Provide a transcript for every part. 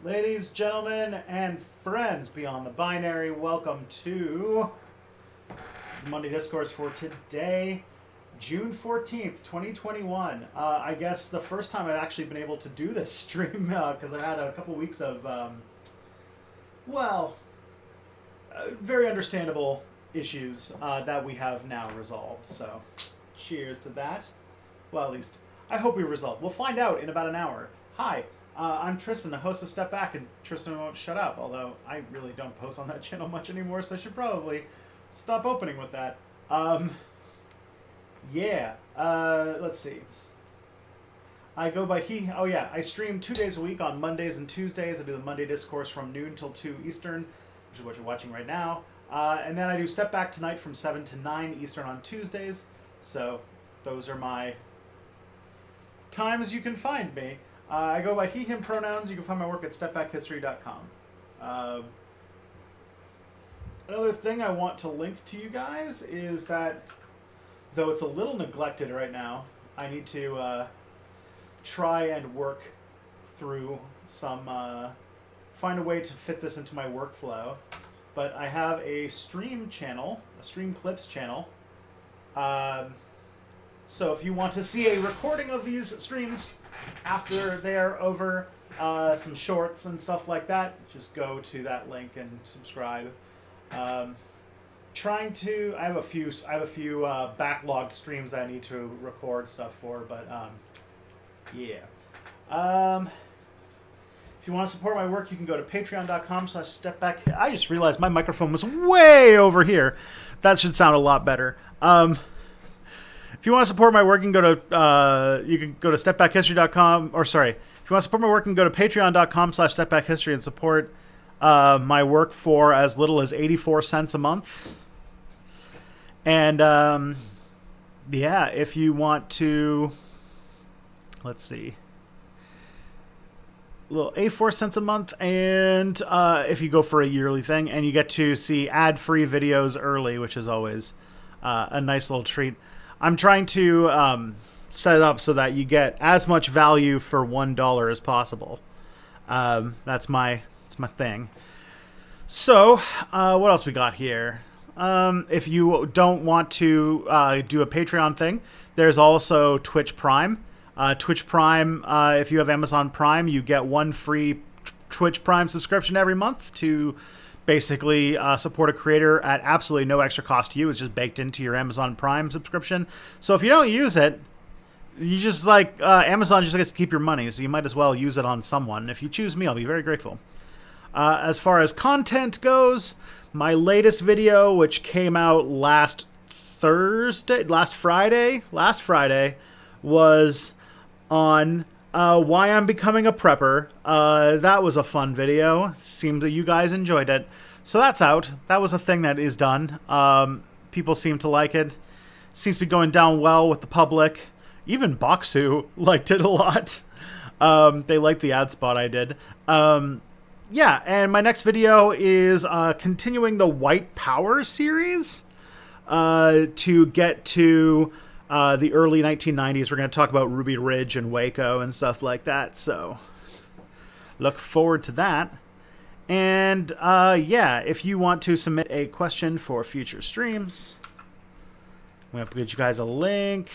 Ladies, gentlemen, and friends beyond the binary, welcome to the Monday Discourse for today, June 14th, 2021. I guess the first time I've actually been able to do this stream because I had a couple weeks of, very understandable issues that we have now resolved. So, cheers to that. Well, at least, I hope we resolve. We'll find out in about an hour. Hi. I'm Tristan, the host of Step Back, and Tristan won't shut up, although I really don't post on that channel much anymore, so I should probably stop opening with that. Let's see. I go by he. Oh yeah, I stream 2 days a week on Mondays and Tuesdays. I do the Monday Discourse from noon till 2 Eastern, which is what you're watching right now. And then I do Step Back Tonight from 7 to 9 Eastern on Tuesdays. So those are my times you can find me. I go by he, him pronouns. You can find my work at stepbackhistory.com. Another thing I want to link to you guys is that, though it's a little neglected right now, I need to try and work through some, find a way to fit this into my workflow. But I have a stream channel, a stream clips channel. So if you want to see a recording of these streams after they're over, some shorts and stuff like that, just go to that link and subscribe. I have a few backlogged streams that I need to record stuff for, but yeah. If you want to support my work, you can go to patreon.com/stepback. I just realized my microphone was way over here. That should sound a lot better. If you want to support my work, you can go to stepbackhistory.com, or sorry, if you want to support my work, you can go to patreon.com/stepbackhistory and support my work for as little as 84 cents a month. And yeah, if you want to, let's see, a little 84 cents a month, and if you go for a yearly thing, and you get to see ad-free videos early, which is always a nice little treat. I'm trying to set it up so that you get as much value for $1 as possible. That's my thing. So, what else we got here? If you don't want to do a Patreon thing, there's also Twitch Prime. Twitch Prime, if you have Amazon Prime, you get one free Twitch Prime subscription every month to basically support a creator at absolutely no extra cost to you. It's just baked into your Amazon Prime subscription. So if you don't use it, you just Amazon just gets to keep your money, so you might as well use it on someone. If you choose me, I'll be very grateful. As far as content goes, my latest video, which came out last Friday, was on why I'm becoming a prepper. That was a fun video. Seems that you guys enjoyed it. So that's out. That was a thing that is done. People seem to like it. Seems to be going down well with the public. Even Boxu liked it a lot. They liked the ad spot I did. Yeah, and my next video is continuing the White Power series to get to the early 1990s. We're going to talk about Ruby Ridge and Waco and stuff like that, so look forward to that. And yeah, if you want to submit a question for future streams, I'm going to get you guys a link.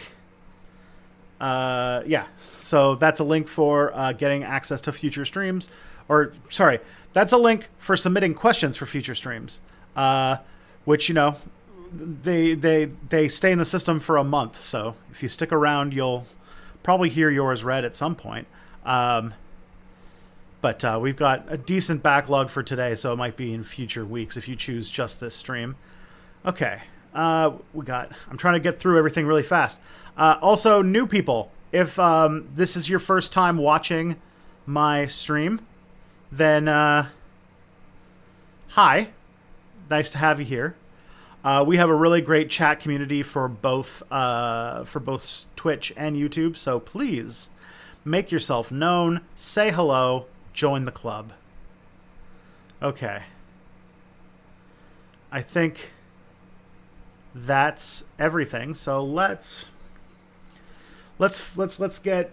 Yeah, so that's a link for getting access to future streams. Or, sorry, that's a link for submitting questions for future streams, which, you know, they stay in the system for a month. So if you stick around, you'll probably hear yours read at some point. But we've got a decent backlog for today, so it might be in future weeks if you choose just this stream. Okay, I'm trying to get through everything really fast. Also, new people, if this is your first time watching my stream, then hi, nice to have you here. We have a really great chat community for both Twitch and YouTube, so please make yourself known, say hello, join the club. Okay, I think that's everything. So let's get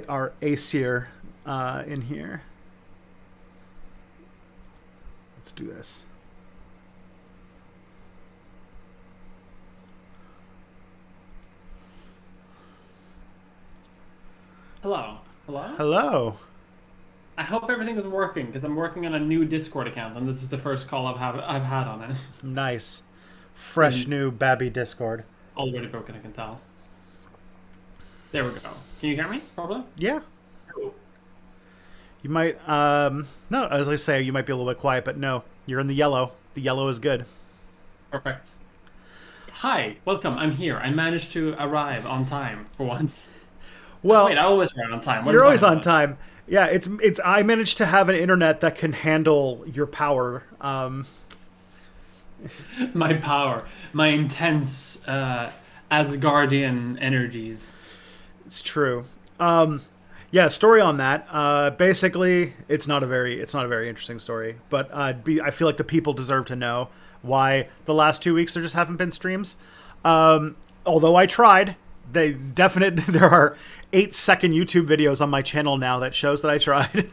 our Aesir in here. Let's do this. Hello. Hello? Hello. I hope everything is working, because I'm working on a new Discord account, and this is the first call I've had on it. Nice. Fresh new Babby Discord. Already broken, I can tell. There we go. Can you hear me, probably? Yeah. Cool. You might, no, I was going to say you might be a little bit quiet, but no, you're in the yellow. The yellow is good. Perfect. Hi, welcome, I'm here. I managed to arrive on time, for once. Wait, Well, I always run on time. What are you're we always talking on about? time. Yeah, it's. I managed to have an internet that can handle your power. My power, my intense Asgardian energies. It's true. Yeah, story on that. Basically, it's not a very interesting story, but I feel like the people deserve to know why the last 2 weeks there just haven't been streams. Although I tried, there are 8-second YouTube videos on my channel now that shows that I tried.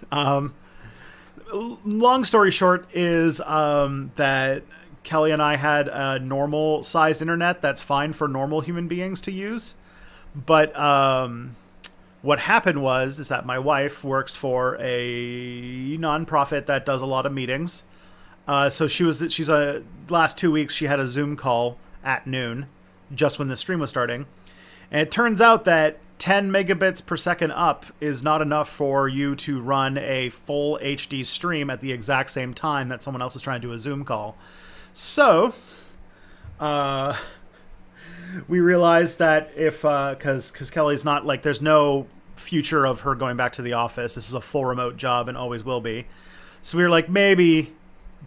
Long story short is that Kelly and I had a normal sized internet that's fine for normal human beings to use, but what happened was is that my wife works for a nonprofit that does a lot of meetings. So she's a last 2 weeks she had a Zoom call at noon, just when the stream was starting, and it turns out that 10 megabits per second up is not enough for you to run a full HD stream at the exact same time that someone else is trying to do a Zoom call. So, we realized that if because Kelly's not like there's no future of her going back to the office. This is a full remote job and always will be. So we were like, maybe,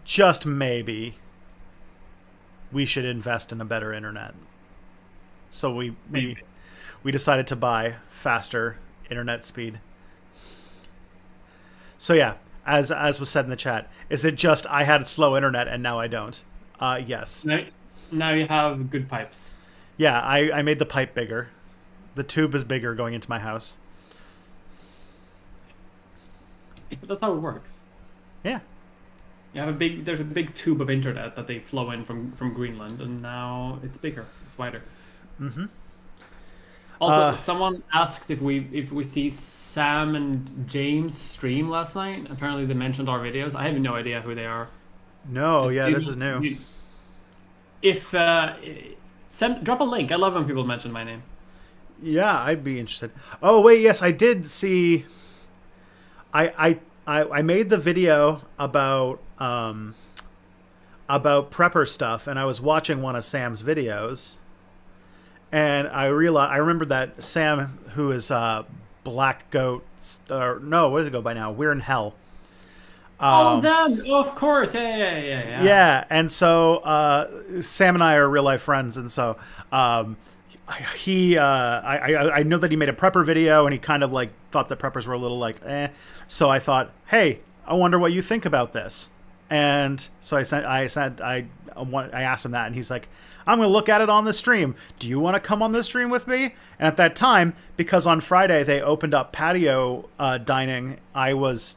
just maybe, we should invest in a better internet. So we decided to buy faster internet speed. So yeah, as was said in the chat, is it just I had slow internet and now I don't? Yes. Now you have good pipes. Yeah, I made the pipe bigger. The tube is bigger going into my house. That's how it works. Yeah. There's a big tube of internet that they flow in from Greenland, and now it's bigger, it's wider. Mm-hmm. Also, someone asked if we see Sam and James stream last night. Apparently, they mentioned our videos. I have no idea who they are. No, yeah, this is new. If drop a link. I love when people mention my name. Yeah, I'd be interested. Oh wait, yes, I did see. I made the video about prepper stuff, and I was watching one of Sam's videos, and I remembered that Sam, who is Black Goat, or no, what does it go by now? We're in Hell. Them! Oh, of course, yeah. Yeah, and so Sam and I are real life friends, and so I know that he made a prepper video, and he kind of like thought that preppers were a little like eh. So I thought, hey, I wonder what you think about this. And so I asked him that, and he's like, I'm going to look at it on the stream. Do you want to come on the stream with me? And at that time, because on Friday they opened up patio dining, I was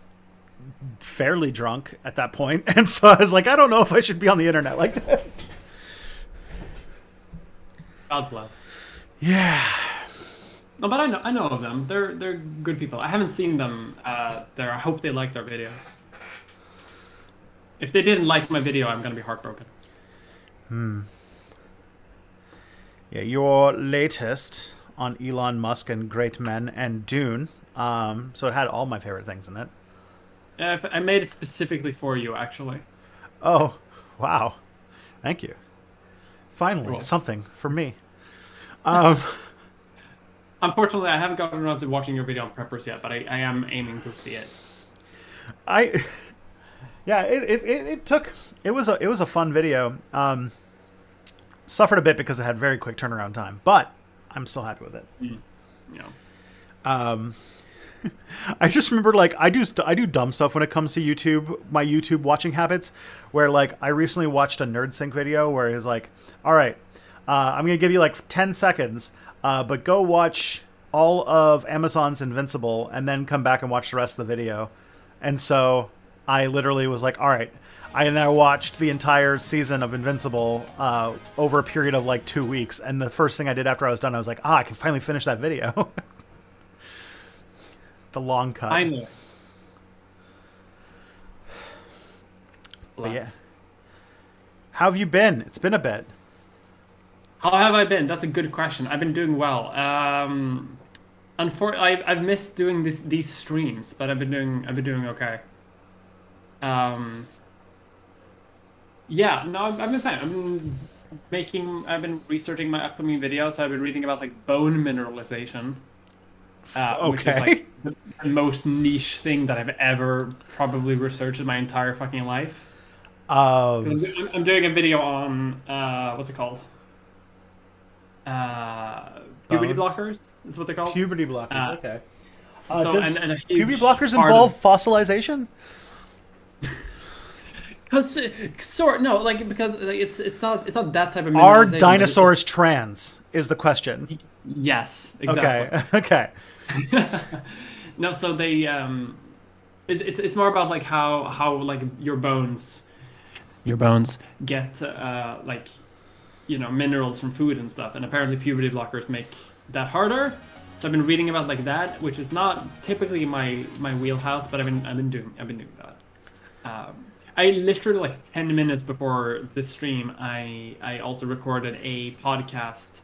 fairly drunk at that point, and so I was like, I don't know if I should be on the internet like this. God bless. Yeah. No, but I know of them. They're good people. I haven't seen them there. I hope they liked our videos. If they didn't like my video, I'm gonna be heartbroken. Yeah, your latest on Elon Musk and Great Men and Dune. So it had all my favorite things in it. I made it specifically for you, actually. Oh, wow. Thank you. Finally, something for me. Unfortunately, I haven't gotten around to watching your video on Preppers yet, but I am aiming to see it. It was a fun video. Suffered a bit because it had very quick turnaround time, but I'm still happy with it. Yeah. I just remember like I do dumb stuff when it comes to YouTube, my YouTube watching habits, where like I recently watched a NerdSync video where he's like, all right, I'm gonna give you like 10 seconds, but go watch all of Amazon's Invincible and then come back and watch the rest of the video. And so I literally was like, all right. And then I watched the entire season of Invincible over a period of like 2 weeks. And the first thing I did after I was done, I was like, I can finally finish that video. The long cut. I know. But yeah. How have you been? It's been a bit. How have I been? That's a good question. I've been doing well. I've missed doing these streams, but I've been doing okay. Yeah, no, I've been fine. I've been researching my upcoming videos. I've been reading about like bone mineralization. which is Okay. like the most niche thing that I've ever probably researched in my entire fucking life. 'Cause Um, I'm doing a video on what's it called? Puberty Bones. blockers is what they're called. Puberty blockers. Uh, Okay. so Does and a puberty huge blockers part involve of fossilization? because sort no like because like, it's not that type of Are mineralization, but dinosaurs trans? Is the question. yes, exactly. Okay. Okay. No, so they it's more about like how like your bones get like minerals from food and stuff, and apparently puberty blockers make that harder. So I've been reading about like that, which is not typically my wheelhouse, but I've been doing that. I literally like 10 minutes before this stream, I also recorded a podcast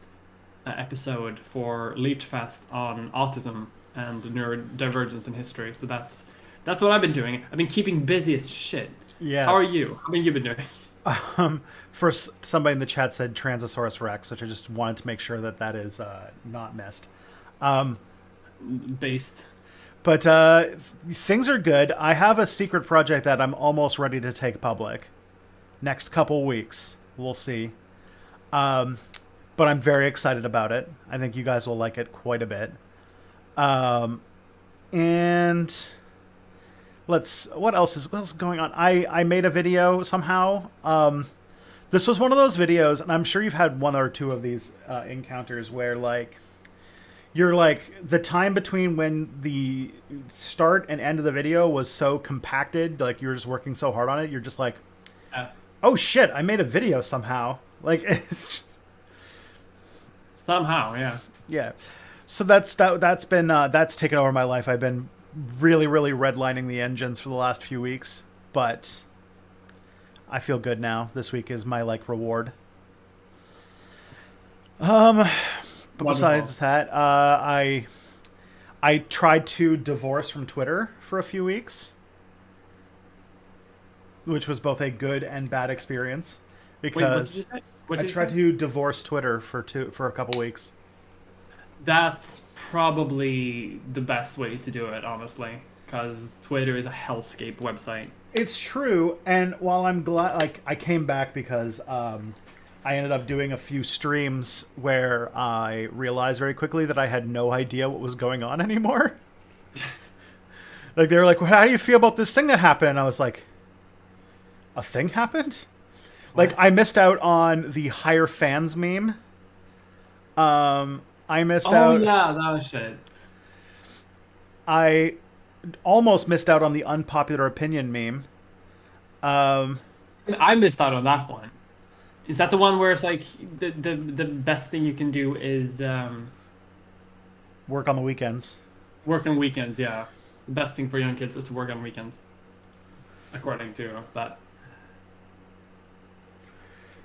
episode for Leechfest on autism and neurodivergence in history. So that's what I've been doing. I've been keeping busy as shit. Yeah. How are you? How have you been doing? First, somebody in the chat said Transosaurus Rex, which I just wanted to make sure that is not missed. Based. But things are good. I have a secret project that I'm almost ready to take public. Next couple weeks, we'll see. But I'm very excited about it. I think you guys will like it quite a bit. And what else is going on? I made a video somehow. This was one of those videos, and I'm sure you've had one or two of these encounters where like you're like the time between when the start and end of the video was so compacted, like you were just working so hard on it, you're just like, oh shit, I made a video somehow. Like it's somehow, yeah. Yeah. So that's been that's taken over my life. I've been really redlining the engines for the last few weeks, but I feel good now. This week is my like reward. But besides that, I tried to divorce from Twitter for a few weeks, which was both a good and bad experience because Wait, what did you say? I tried to divorce Twitter for a couple weeks. That's probably the best way to do it, honestly, because Twitter is a hellscape website. It's true, and while I'm glad, like I came back because I ended up doing a few streams where I realized very quickly that I had no idea what was going on anymore. Like they were like, well, "How do you feel about this thing that happened?" And I was like, "A thing happened?" Like I missed out on the hire fans meme. I missed out. Oh yeah, that was shit. I almost missed out on the unpopular opinion meme. I missed out on that one. Is that the one where it's like the best thing you can do is Work on the weekends. work on weekends? Yeah, the best thing for young kids is to work on weekends, according to that.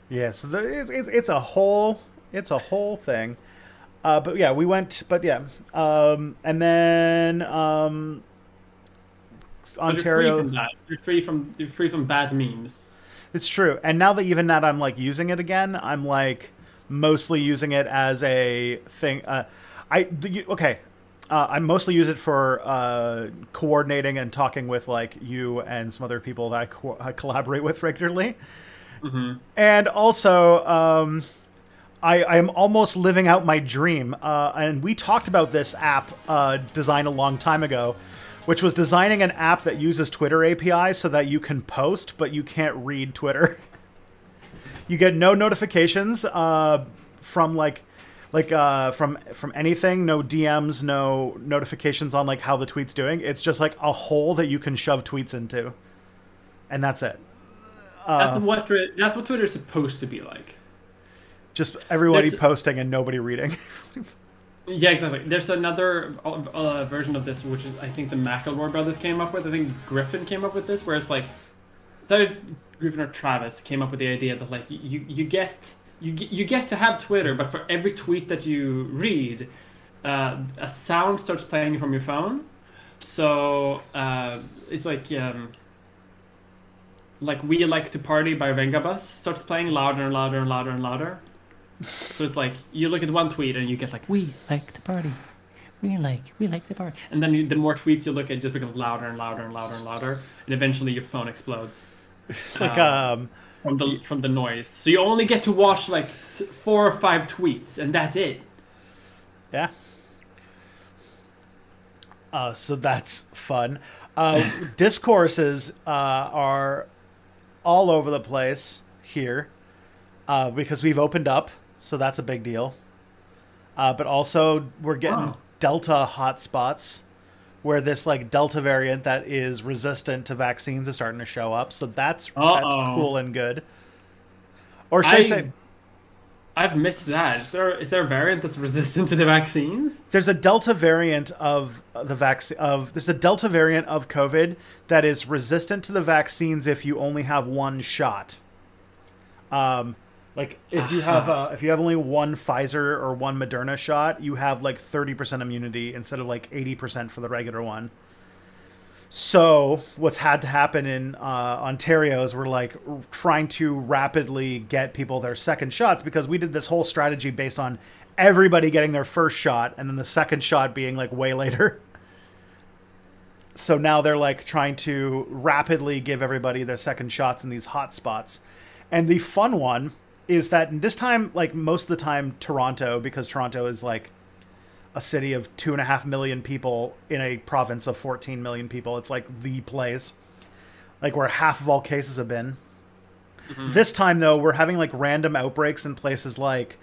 Yeah, so it's a whole thing. But yeah, we went. But yeah, and then Ontario. You're free from bad memes. It's true, and now that even that I'm like using it again, I'm like mostly using it as a thing. I mostly use it for coordinating and talking with like you and some other people that I collaborate with regularly. Mm-hmm. And also, I am almost living out my dream. And we talked about this app designed a long time ago, which was designing an app that uses Twitter API so that you can post, but you can't read Twitter. You get no notifications from from anything, no DMs, no notifications on like how the tweet's doing. It's just like a hole that you can shove tweets into, and that's it. That's what Twitter's supposed to be like. Just everybody posting and nobody reading. Yeah, exactly. There's another version of this, which is I think the McElroy brothers came up with. I think Griffin came up with this, where it's like, it's either Griffin or Travis came up with the idea that like you get to have Twitter, but for every tweet that you read, a sound starts playing from your phone. So it's like "We Like to Party" by Vengabus starts playing louder and louder and louder and louder. So it's like you look at one tweet and you get like "We like to party, we like the bar. And then the more tweets you look at, it just becomes louder and louder and louder and louder, and eventually your phone explodes. It's like From the noise. So you only get to watch like 4 or 5 tweets, and that's it. Yeah. So that's fun. Discourses are all over the place here because we've opened up, so that's a big deal. But also we're getting Delta hotspots where this like Delta variant that is resistant to vaccines is starting to show up. So that's cool and good. Or should I say, I've missed that. Is there a variant that's resistant to the vaccines? there's a Delta variant of the vaccine there's a Delta variant of COVID that is resistant to the vaccines if you only have one shot. Like if you have only one Pfizer or one Moderna shot, you have like 30% immunity instead of like 80% for the regular one. So what's had to happen in Ontario is we're like trying to rapidly get people their second shots because we did this whole strategy based on everybody getting their first shot and then the second shot being like way later. So now they're like trying to rapidly give everybody their second shots in these hot spots. And the fun one is that this time, like most of the time, Toronto, because Toronto is like a city of 2.5 million people in a province of 14 million people. It's like the place, like where half of all cases have been. Mm-hmm. This time, though, we're having like random outbreaks in places like,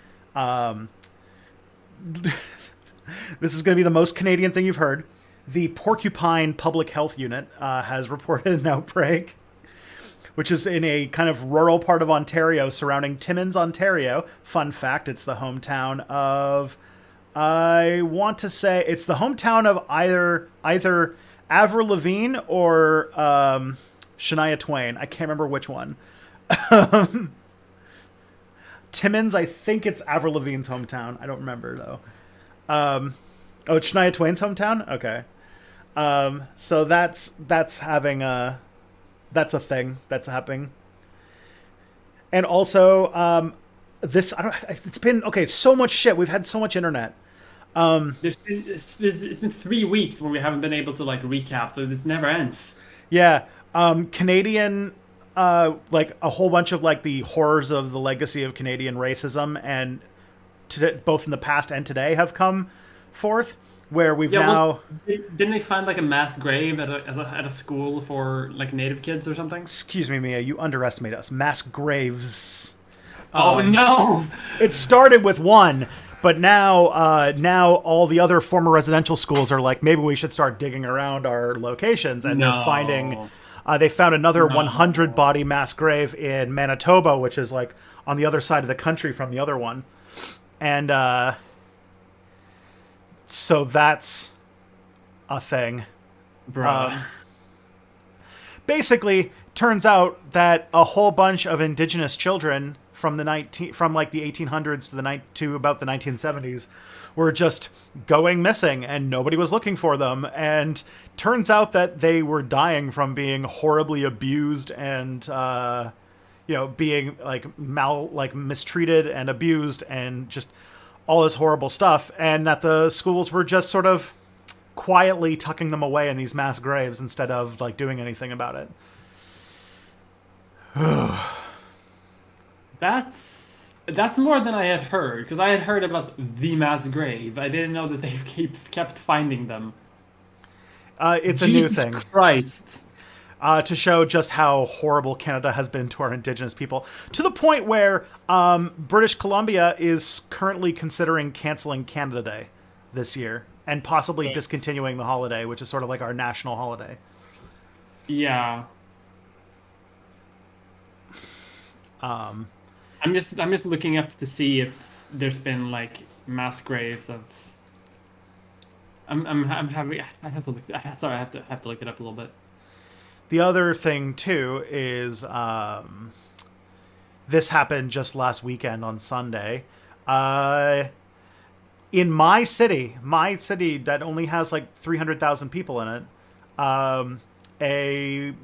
this is going to be the most Canadian thing you've heard. The Porcupine Public Health Unit has reported an outbreak, which is in a kind of rural part of Ontario surrounding Timmins, Ontario. Fun fact, it's the hometown of, I want to say, it's the hometown of either Avril Lavigne or Shania Twain. I can't remember which one. Timmins, I think it's Avril Lavigne's hometown. I don't remember, though. Oh, it's Shania Twain's hometown? Okay. So that's having a... That's a thing that's happening. And also, it's been, okay, so much shit. We've had so much internet. It's been 3 weeks where we haven't been able to like recap, so this never ends. Yeah. Canadian, like a whole bunch of like the horrors of the legacy of Canadian racism and both in the past and today have come forth. Where we've didn't they find like a mass grave at a school for like Native kids or something? Excuse me, Mia, you underestimate us. Mass graves. Oh no! It started with one, but now all the other former residential schools are like, maybe we should start digging around our locations, and they're finding. They found another 100 body mass grave in Manitoba, which is like on the other side of the country from the other one, and. So that's a thing. Basically, turns out that a whole bunch of indigenous children from the 1800s to about the 1970s were just going missing and nobody was looking for them. And turns out that they were dying from being horribly abused and, being like mistreated and abused and just all this horrible stuff, and that the schools were just sort of quietly tucking them away in these mass graves instead of like doing anything about it. That's more than I had heard, because I had heard about the mass grave. I didn't know that they kept finding them. It's Jesus a new thing. Christ. To show just how horrible Canada has been to our Indigenous people, to the point where British Columbia is currently considering canceling Canada Day this year and possibly discontinuing the holiday, which is sort of like our national holiday. Yeah. I'm just looking up to see if there's been like mass graves of. I'm having. I have to look. Sorry, I have to look it up a little bit. The other thing, too, is this happened just last weekend on Sunday. In my city that only has like 300,000 people in it, a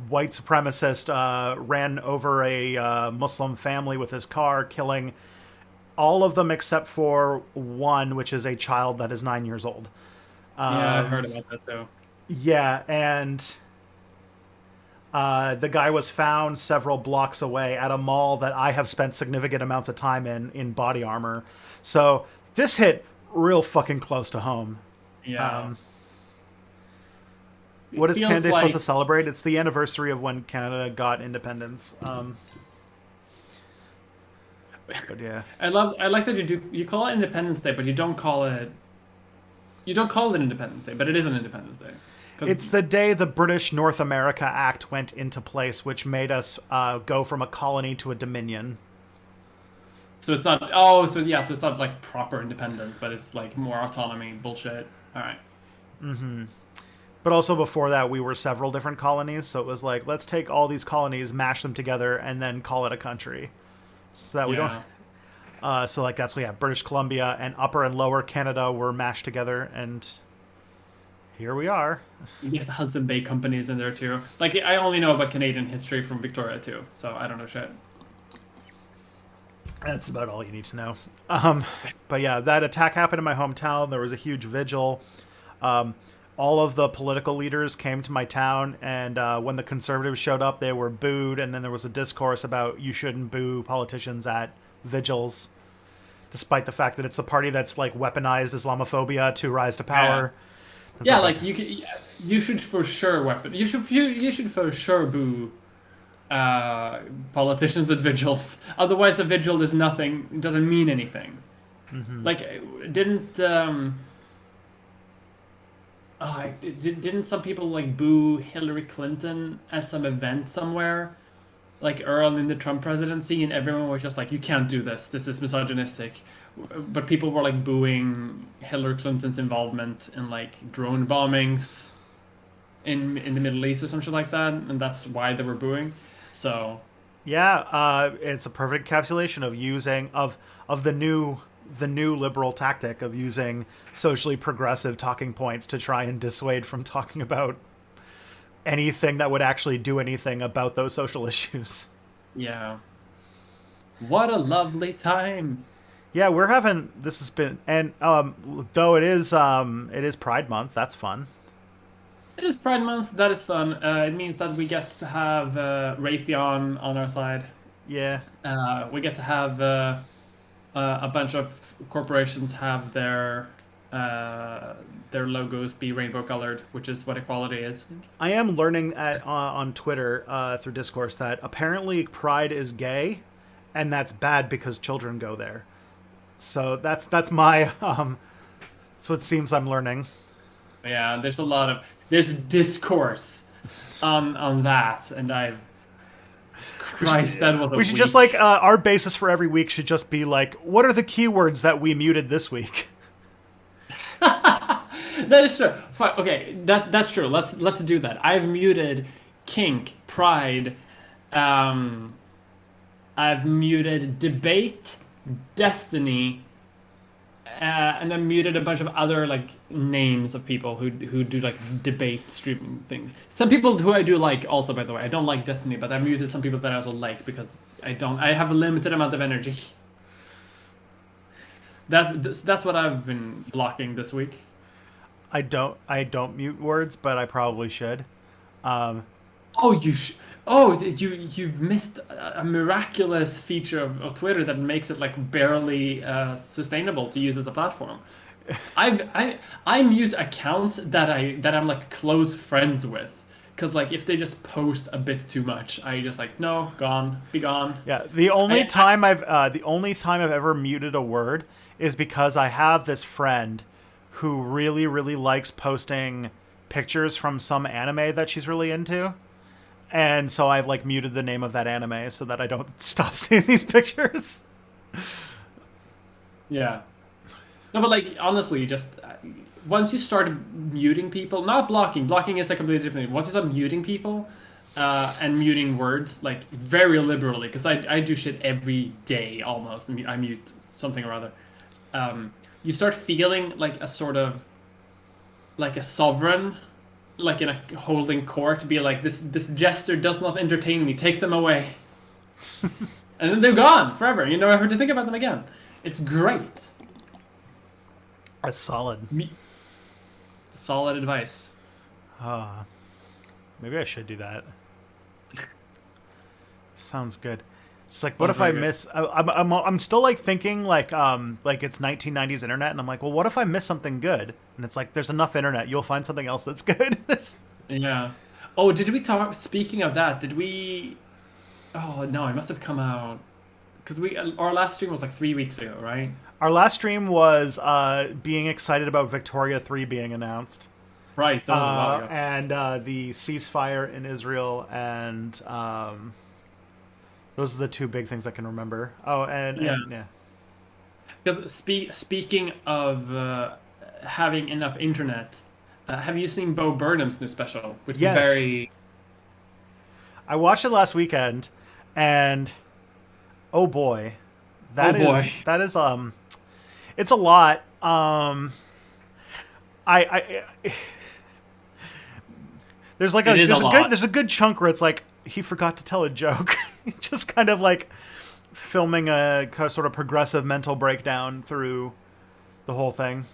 white supremacist ran over a Muslim family with his car, killing all of them except for one, which is a child that is 9 years old. Yeah, I heard about that too. Yeah, and the guy was found several blocks away at a mall that I have spent significant amounts of time in body armor. So this hit real fucking close to home. Yeah. What is Feels Canada like- supposed to celebrate? It's the anniversary of when Canada got independence. But yeah, I like that you call it Independence Day, but you don't call it Independence Day, but it is an Independence Day. 'Cause- it's the day the British North America Act went into place, which made us go from a colony to a dominion. So it's not. Oh, so yeah. So it's not like proper independence, but it's like more autonomy bullshit. All right. But also before that, we were several different colonies, so it was like, let's take all these colonies, mash them together, and then call it a country. So that we don't. So like that's British Columbia and Upper and Lower Canada were mashed together, and here we are. I guess the Hudson Bay Company is in there too. Like I only know about Canadian history from Victoria too, so I don't know shit. That's about all you need to know. But yeah, that attack happened in my hometown. There was a huge vigil. All of the political leaders came to my town, and when the Conservatives showed up, they were booed, and then there was a discourse about you shouldn't boo politicians at vigils, despite the fact that it's a party that's like weaponized Islamophobia to rise to power. Yeah, like you should for sure you should for sure boo politicians at vigils. Otherwise, the vigil is nothing. It doesn't mean anything. Like, didn't didn't some people like boo Hillary Clinton at some event somewhere, like early in the Trump presidency, and everyone was just like, "You can't do this. This is misogynistic." But people were like booing Hillary Clinton's involvement in like drone bombings in the Middle East or something like that, and that's why they were booing. So yeah, it's a perfect encapsulation of using of the new liberal tactic of using socially progressive talking points to try and dissuade from talking about anything that would actually do anything about those social issues. Yeah. What a lovely time. Yeah, this has been, and though it is Pride Month, that's fun. It is Pride Month, that is fun. It means that we get to have Raytheon on our side. Yeah. We get to have a bunch of corporations have their logos be rainbow colored, which is what equality is. I am learning on Twitter through Discourse that apparently Pride is gay, and that's bad because children go there. So that's my that's what it seems I'm learning. Yeah, there's discourse on that, and we should just like our basis for every week should just be like, what are the keywords that we muted this week? That is true. Fine. Okay, that's true. Let's do that. I've muted kink, pride. I've muted debate, destiny, and I muted a bunch of other like names of people who do like debate streaming things. Some people who I do like also, by the way. I don't like Destiny, but I've muted some people that I also like because I have a limited amount of energy. That's what I've been blocking this week. I don't mute words, but I probably should. You've missed a miraculous feature of Twitter that makes it like barely sustainable to use as a platform. I mute accounts that I'm like close friends with, because like if they just post a bit too much, I just like, no, be gone. Yeah, the only time I've ever muted a word is because I have this friend who really, really likes posting pictures from some anime that she's really into. And so I've like muted the name of that anime so that I don't stop seeing these pictures. Yeah. No, but like honestly, just once you start muting people, not blocking is a completely different thing. Once you start muting people and muting words like very liberally, because I do shit every day almost. I mute something or other. You start feeling like a sort of like a sovereign, like in a holding court, be like, this gesture does not entertain me, take them away. And then they're gone forever. You never have to think about them again. It's great. That's solid. It's solid advice. Maybe I should do that. Sounds good. It's like, what Sounds if I very good. miss? I'm still like thinking like it's 1990s internet, and I'm like, well, what if I miss something good? And it's like, there's enough internet, you'll find something else that's good. Yeah. Oh, did we talk? Speaking of that, did we? Oh no, it must have come out because our last stream was like 3 weeks ago, right? Our last stream was being excited about Victoria 3 being announced, Right, that was a while ago. and the ceasefire in Israel, and those are the two big things I can remember. Oh, Yeah. and yeah. 'Cause speaking of having enough internet, have you seen Bo Burnham's new special, which is Yes. very I watched it last weekend, and oh boy, oh boy. that is it's a lot. I there's like It is a lot. there's a good chunk where it's like he forgot to tell a joke, just kind of like filming a sort of progressive mental breakdown through the whole thing.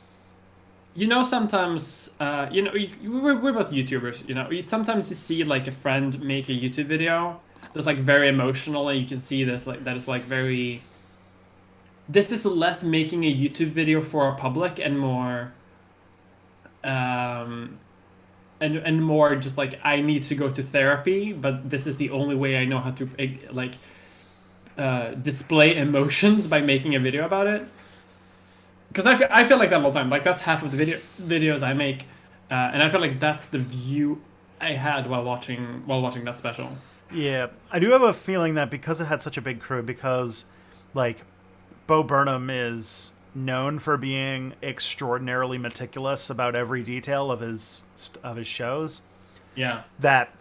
Sometimes, we're both YouTubers. Sometimes you see like a friend make a YouTube video that's like very emotional, and you can see this like that is like very. This is less making a YouTube video for a public and more, and more just like I need to go to therapy, but this is the only way I know how to like, display emotions by making a video about it. Because I feel like that all the time. Like that's half of the videos I make, and I feel like that's the view I had while watching that special. Yeah, I do have a feeling that because it had such a big crew, because like Bo Burnham is known for being extraordinarily meticulous about every detail of his shows, Yeah. that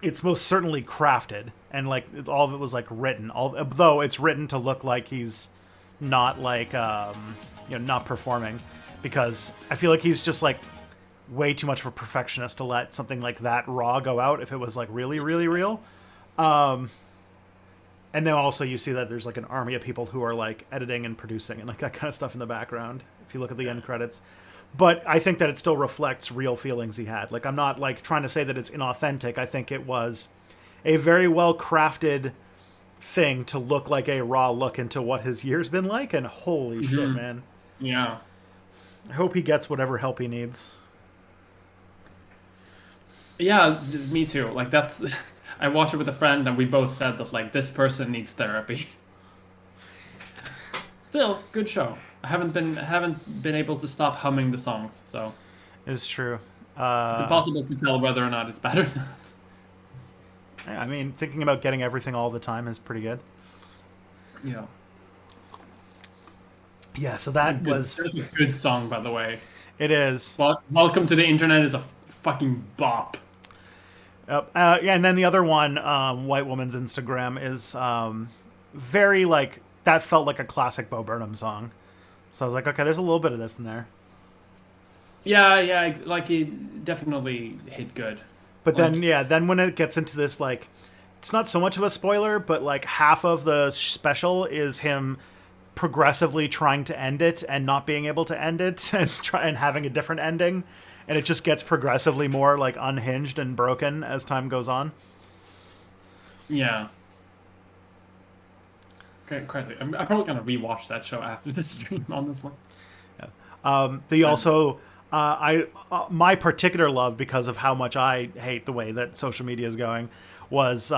it's most certainly crafted, and like all of it was like written, although it's written to look like he's not like not performing, because I feel like he's just like way too much of a perfectionist to let something like that raw go out if it was like really really real. And then also you see that there's like an army of people who are like editing and producing and like that kind of stuff in the background if you look at the end credits. But I think that it still reflects real feelings he had. Like, I'm not like trying to say that it's inauthentic. I think it was a very well crafted thing to look like a raw look into what his year's been like, and holy shit, man. Yeah. I hope he gets whatever help he needs. Yeah, me too. Like that's I watched it with a friend and we both said that like this person needs therapy. Still, good show. I haven't been able to stop humming the songs, so It's true. it's impossible to tell whether or not it's bad or not. I mean, thinking about getting everything all the time is pretty good. Yeah. Yeah, so that was... It's a good song, by the way. It is. Well, Welcome to the Internet is a fucking bop. Yeah, and then the other one, White Woman's Instagram, is very, like, that felt like a classic Bo Burnham song. So I was like, okay, there's a little bit of this in there. Yeah, like it definitely hit good. But then, yeah, then when it gets into this, like, it's not so much of a spoiler, but, like, half of the special is him progressively trying to end it and not being able to end it and having a different ending. And it just gets progressively more, like, unhinged and broken as time goes on. Yeah. Okay, crazy. I'm probably gonna rewatch that show after this stream, honestly. Also, my particular love, because of how much I hate the way that social media is going, was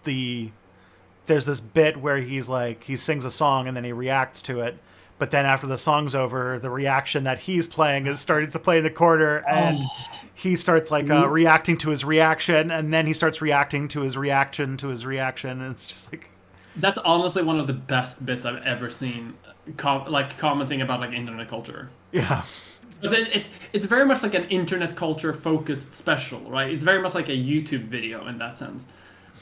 there's this bit where he sings a song and then he reacts to it. But then after the song's over, the reaction that he's playing is starting to play in the corner, and he starts like reacting to his reaction, and then he starts reacting to his reaction to his reaction, and it's just like... That's honestly one of the best bits I've ever seen, commenting about like internet culture. Yeah. But it's very much like an internet culture focused special, right? It's very much like a YouTube video in that sense,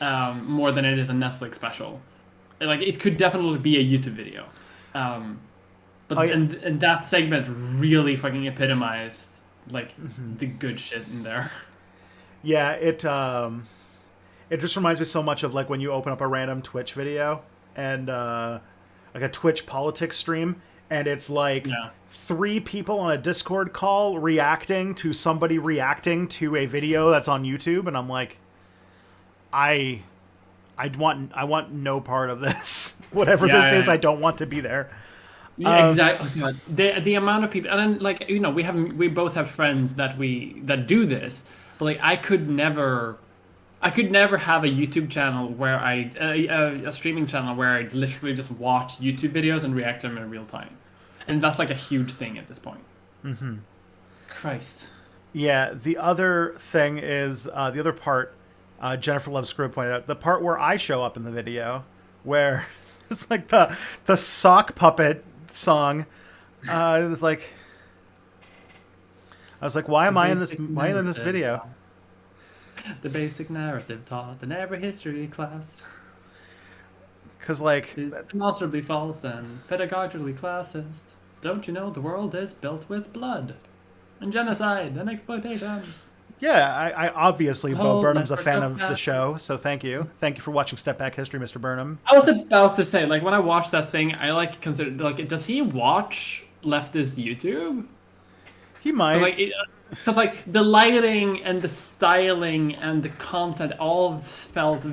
more than it is a Netflix special. Like it could definitely be a YouTube video. And that segment really fucking epitomized like the good shit in there. Yeah, it just reminds me so much of like when you open up a random Twitch video and like a Twitch politics stream, and it's like Yeah. 3 people on a Discord call reacting to somebody reacting to a video that's on YouTube, and I'm like, I want no part of this. Whatever Yeah, this yeah, is, yeah. I don't want to be there. Yeah, exactly. God. The amount of people, and then like we both have friends that do this, but like I could never have a YouTube channel where a streaming channel where I literally just watch YouTube videos and react to them in real time, and that's like a huge thing at this point. Mm-hmm. Christ. Yeah, the other thing is the other part. Jennifer Love Screw pointed out the part where I show up in the video, where it's like the sock puppet song. It's like I was like, why am I in this? Why am I in this video? The basic narrative taught in every history class. Because like Is demonstrably false and pedagogically classist. Don't you know the world is built with blood and genocide and exploitation? yeah, I obviously Bo Whole Burnham's a network fan of of the that. show, so thank you for watching Step Back History, Mr. Burnham. I was about to say, like, when I watched that thing, I like considered like, does he watch leftist YouTube? He might. Like, because like the lighting and the styling and the content all felt.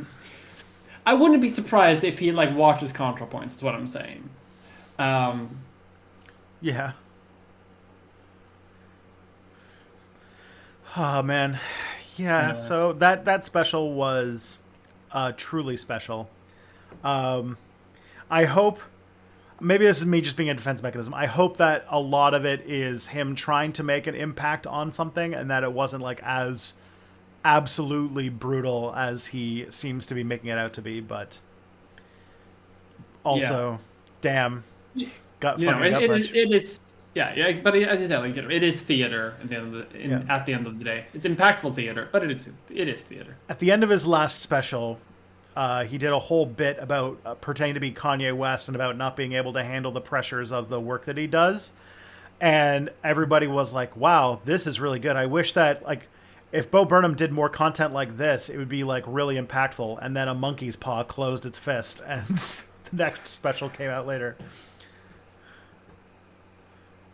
I wouldn't be surprised if he like watches ContraPoints. Is what I'm saying. Yeah. Oh man, yeah. Anyway. So that special was truly special. I hope. Maybe this is me just being a defense mechanism. I hope that a lot of it is him trying to make an impact on something, and that it wasn't like as absolutely brutal as he seems to be making it out to be. But also, damn, it is. Yeah, but as you said, like it is theater at the end of at the end of the day. It's impactful theater, but it is theater. At the end of his last special, he did a whole bit about pretending to be Kanye West and about not being able to handle the pressures of the work that he does. And everybody was like, wow, this is really good. I wish that, like, if Bo Burnham did more content like this, it would be, like, really impactful. And then a monkey's paw closed its fist, and the next special came out later.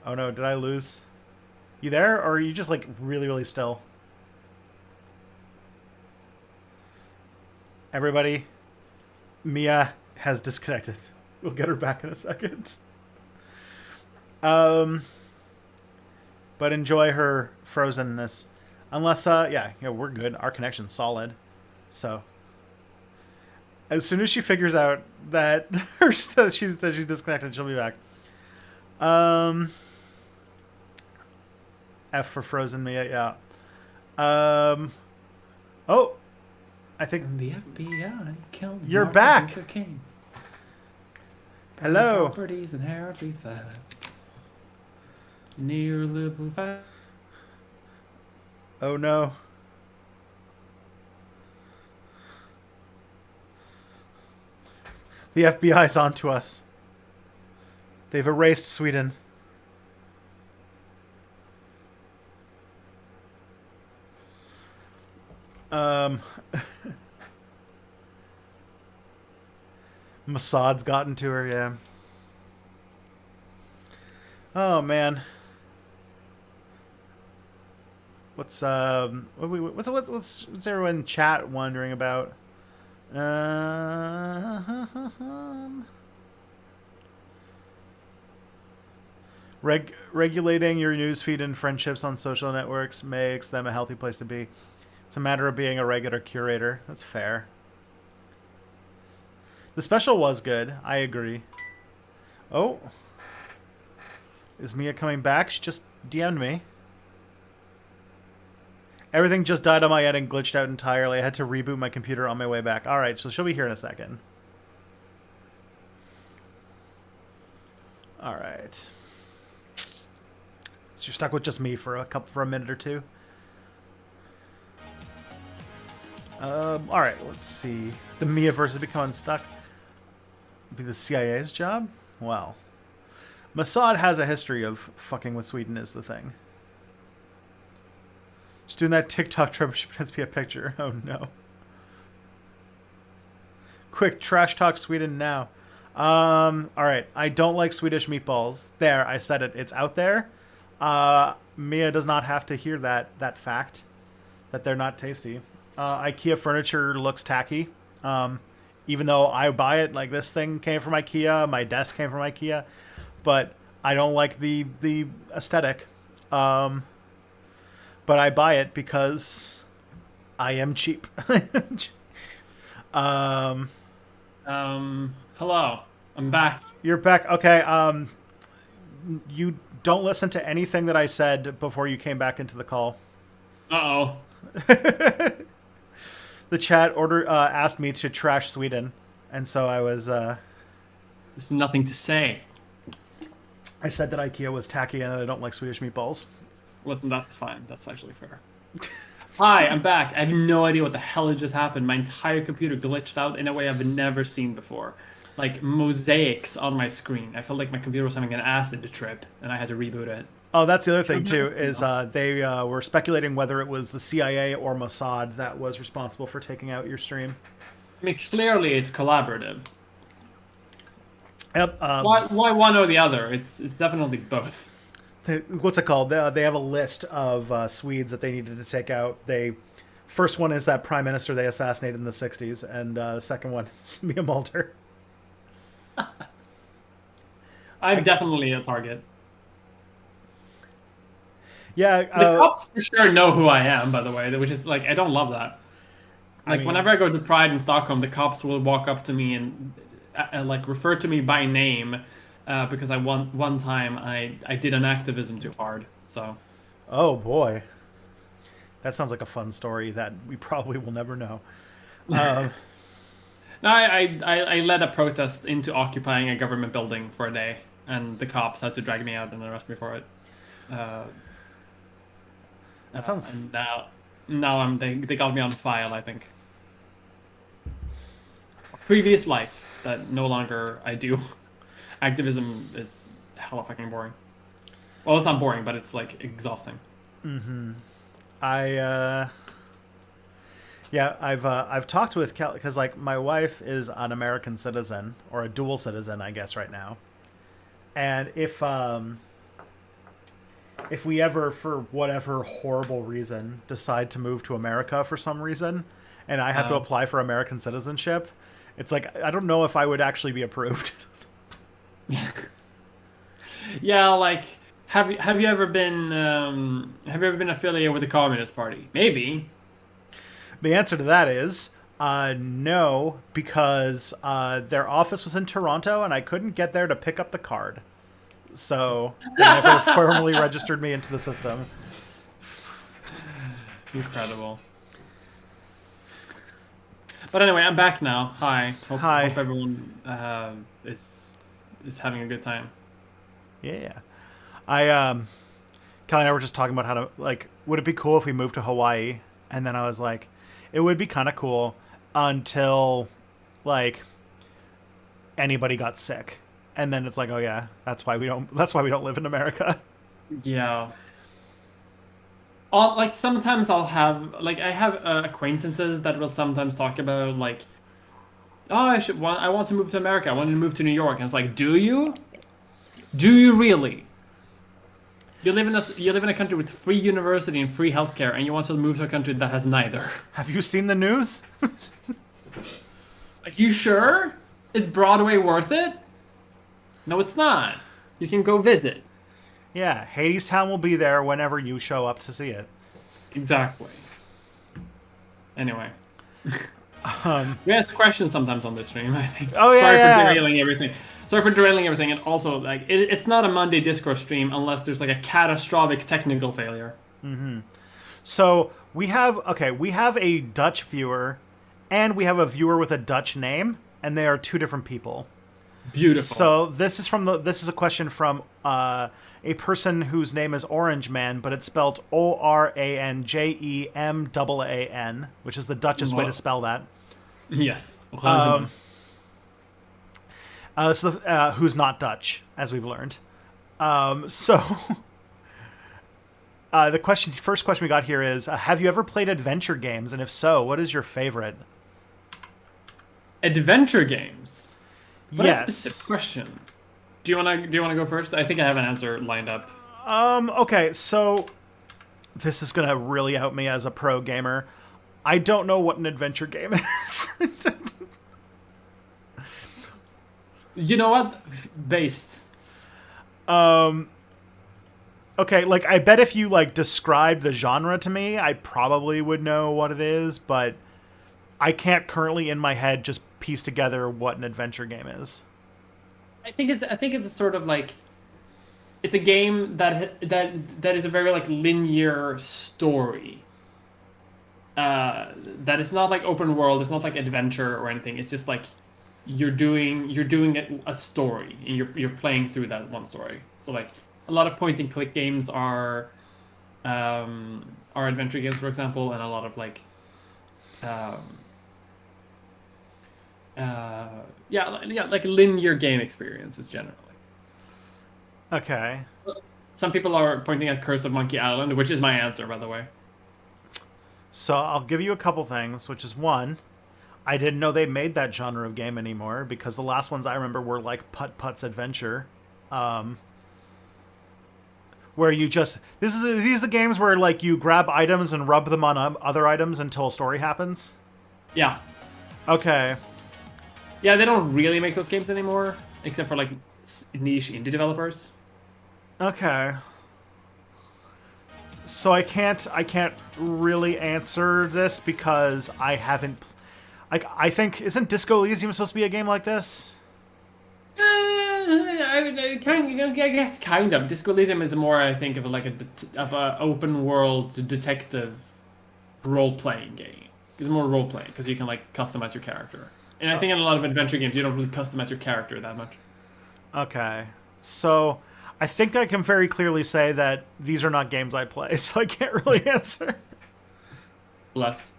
Oh no, did I lose? You there? Or are you just, like, really, really still? Everybody, Mia has disconnected. We'll get her back in a second. But enjoy her frozenness. Unless, yeah, we're good. Our connection's solid. So, as soon as she figures out that she's disconnected, she'll be back. F for frozen Mia, yeah. Oh. I think the FBI killed you're Martin back. Luther King. Hello. Properties inherently theft. Neoliberal fact. Oh no. The FBI's onto us. They've erased Sweden. Mossad's gotten to her, yeah. Oh man. What's everyone in chat wondering about? Regulating your newsfeed and friendships on social networks makes them a healthy place to be. It's a matter of being a regular curator. That's fair. The special was good. I agree. Oh. Is Mia coming back? She just DM'd me. Everything just died on my end and glitched out entirely. I had to reboot my computer on my way back. Alright, so she'll be here in a second. Alright. So you're stuck with just me for a minute or two. Alright, let's see. The Miaverse is becoming stuck. Be the CIA's job? Well. Mossad has a history of fucking with Sweden is the thing. Just doing that TikTok trip, she pretends to be a picture. Oh no. Quick, trash talk Sweden now. All right. I don't like Swedish meatballs. There, I said it. It's out there. Mia does not have to hear that fact that they're not tasty. IKEA furniture looks tacky. Even though I buy it, like this thing came from IKEA, my desk came from IKEA, but I don't like the aesthetic. But I buy it because I am cheap. Hello, I'm back. You're back. Okay. You don't listen to anything that I said before you came back into the call. Uh-oh. The chat asked me to trash Sweden, and so I was. There's nothing to say. I said that IKEA was tacky and that I don't like Swedish meatballs. Listen, that's fine. That's actually fair. Hi, I'm back. I have no idea what the hell just happened. My entire computer glitched out in a way I've never seen before. Like mosaics on my screen. I felt like my computer was having an acid trip, and I had to reboot it. Oh, that's the other thing too. Is they were speculating whether it was the CIA or Mossad that was responsible for taking out your stream. I mean, clearly it's collaborative. Yep. Why one or the other? It's definitely both. What's it called? They have a list of Swedes that they needed to take out. First one is that prime minister they assassinated in the 60s, and the second one is Mia Mulder. I'm definitely a target. Yeah, the cops for sure know who I am, by the way, which is like I don't love that. Like whenever I go to Pride in Stockholm, the cops will walk up to me and like refer to me by name because one time I did an activism too hard. So. Oh boy, that sounds like a fun story that we probably will never know. No, I led a protest into occupying a government building for a day, and the cops had to drag me out and arrest me for it. That sounds. And now they got me on file, I think. Previous life that no longer I do. Activism is hella fucking boring. Well, it's not boring, but it's like exhausting. Mm-hmm. Yeah, I've talked with Kel because like my wife is an American citizen or a dual citizen, I guess, right now. And if we ever, for whatever horrible reason, decide to move to America for some reason, and I have to apply for American citizenship, it's like I don't know if I would actually be approved. Yeah, like have you ever been affiliated with the Communist Party? Maybe. The answer to that is no, because their office was in Toronto and I couldn't get there to pick up the card. So they never formally registered me into the system. Incredible. But anyway, I'm back now. Hi. Hi. Hope everyone is having a good time. Yeah. Kelly and I were just talking about how to, like, would it be cool if we moved to Hawaii? And then I was like, it would be kind of cool until, like, anybody got sick. And then it's like, oh yeah, that's why we don't live in America. Yeah. Like sometimes I'll have I have acquaintances that will sometimes talk about like, oh, I want to move to America. I want to move to New York. And it's like, do you? Do you really? You live in a country with free university and free healthcare, and you want to move to a country that has neither. Have you seen the news? Like, you sure? Is Broadway worth it? No, it's not. You can go visit. Yeah, Hadestown will be there whenever you show up to see it. Exactly. Anyway. We ask questions sometimes on this stream, I think. Oh, yeah, Sorry for derailing everything. And also, like, it's not a Monday Discourse stream unless there's, like, a catastrophic technical failure. Mm-hmm. So, we have a Dutch viewer, and we have a viewer with a Dutch name, and they are two different people. Beautiful. So, this is a question from a person whose name is Orange Man, but it's spelled OranJEMAAN, which is the Dutchest way to spell that. Yes. Who's not Dutch, as we've learned. The first question we got here is, have you ever played adventure games? And if so, what is your favorite? Adventure games? What a Yes. specific question. Do you wanna go first? I think I have an answer lined up. Okay, so this is gonna really out me as a pro gamer. I don't know what an adventure game is. You know what? Based. Okay, like I bet if you like described the genre to me, I probably would know what it is, but I can't currently in my head just piece together what an adventure game is. I think it's a sort of like it's a game that is a very like linear story. That is not like open world. It's not like adventure or anything. It's just like you're doing a story and you're playing through that one story. So like a lot of point and click games are adventure games, for example, and a lot of like um, yeah, like linear game experiences generally. Okay. Some people are pointing at Curse of Monkey Island, which is my answer, by the way. So I'll give you a couple things, which is one, I didn't know they made that genre of game anymore because the last ones I remember were like Putt Putt's Adventure, where you just these are the games where like you grab items and rub them on other items until a story happens. Yeah, Okay. yeah, they don't really make those games anymore, except for like niche indie developers. Okay. So I can't really answer this because I haven't like I think isn't Disco Elysium supposed to be a game like this? I guess kind of. Disco Elysium is more, I think, of like a open world detective role playing game. It's more role playing because you can like customize your character. And I think in a lot of adventure games, you don't really customize your character that much. Okay. So I think I can very clearly say that these are not games I play, so I can't really answer. Less.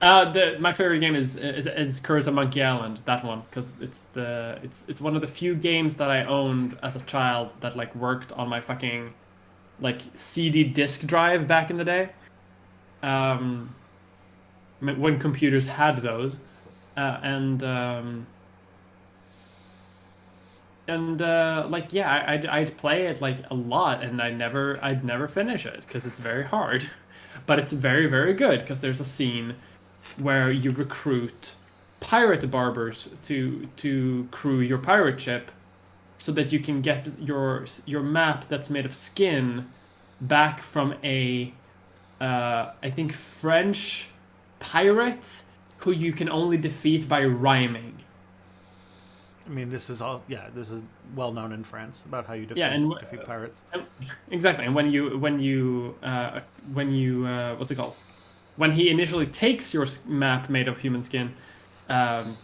My favorite game is Curse of Monkey Island. That one, because it's one of the few games that I owned as a child that like worked on my fucking like CD disk drive back in the day. When computers had those, and like yeah, I'd play it like a lot, and I'd never finish it because it's very hard, but it's very very good because there's a scene where you recruit pirate barbers to crew your pirate ship, so that you can get your map that's made of skin back from a I think French pirate who you can only defeat by rhyming. I mean, this is well known in France about how you Yeah, and defeat pirates. exactly. And when you what's it called? When he initially takes your map made of human skin, um,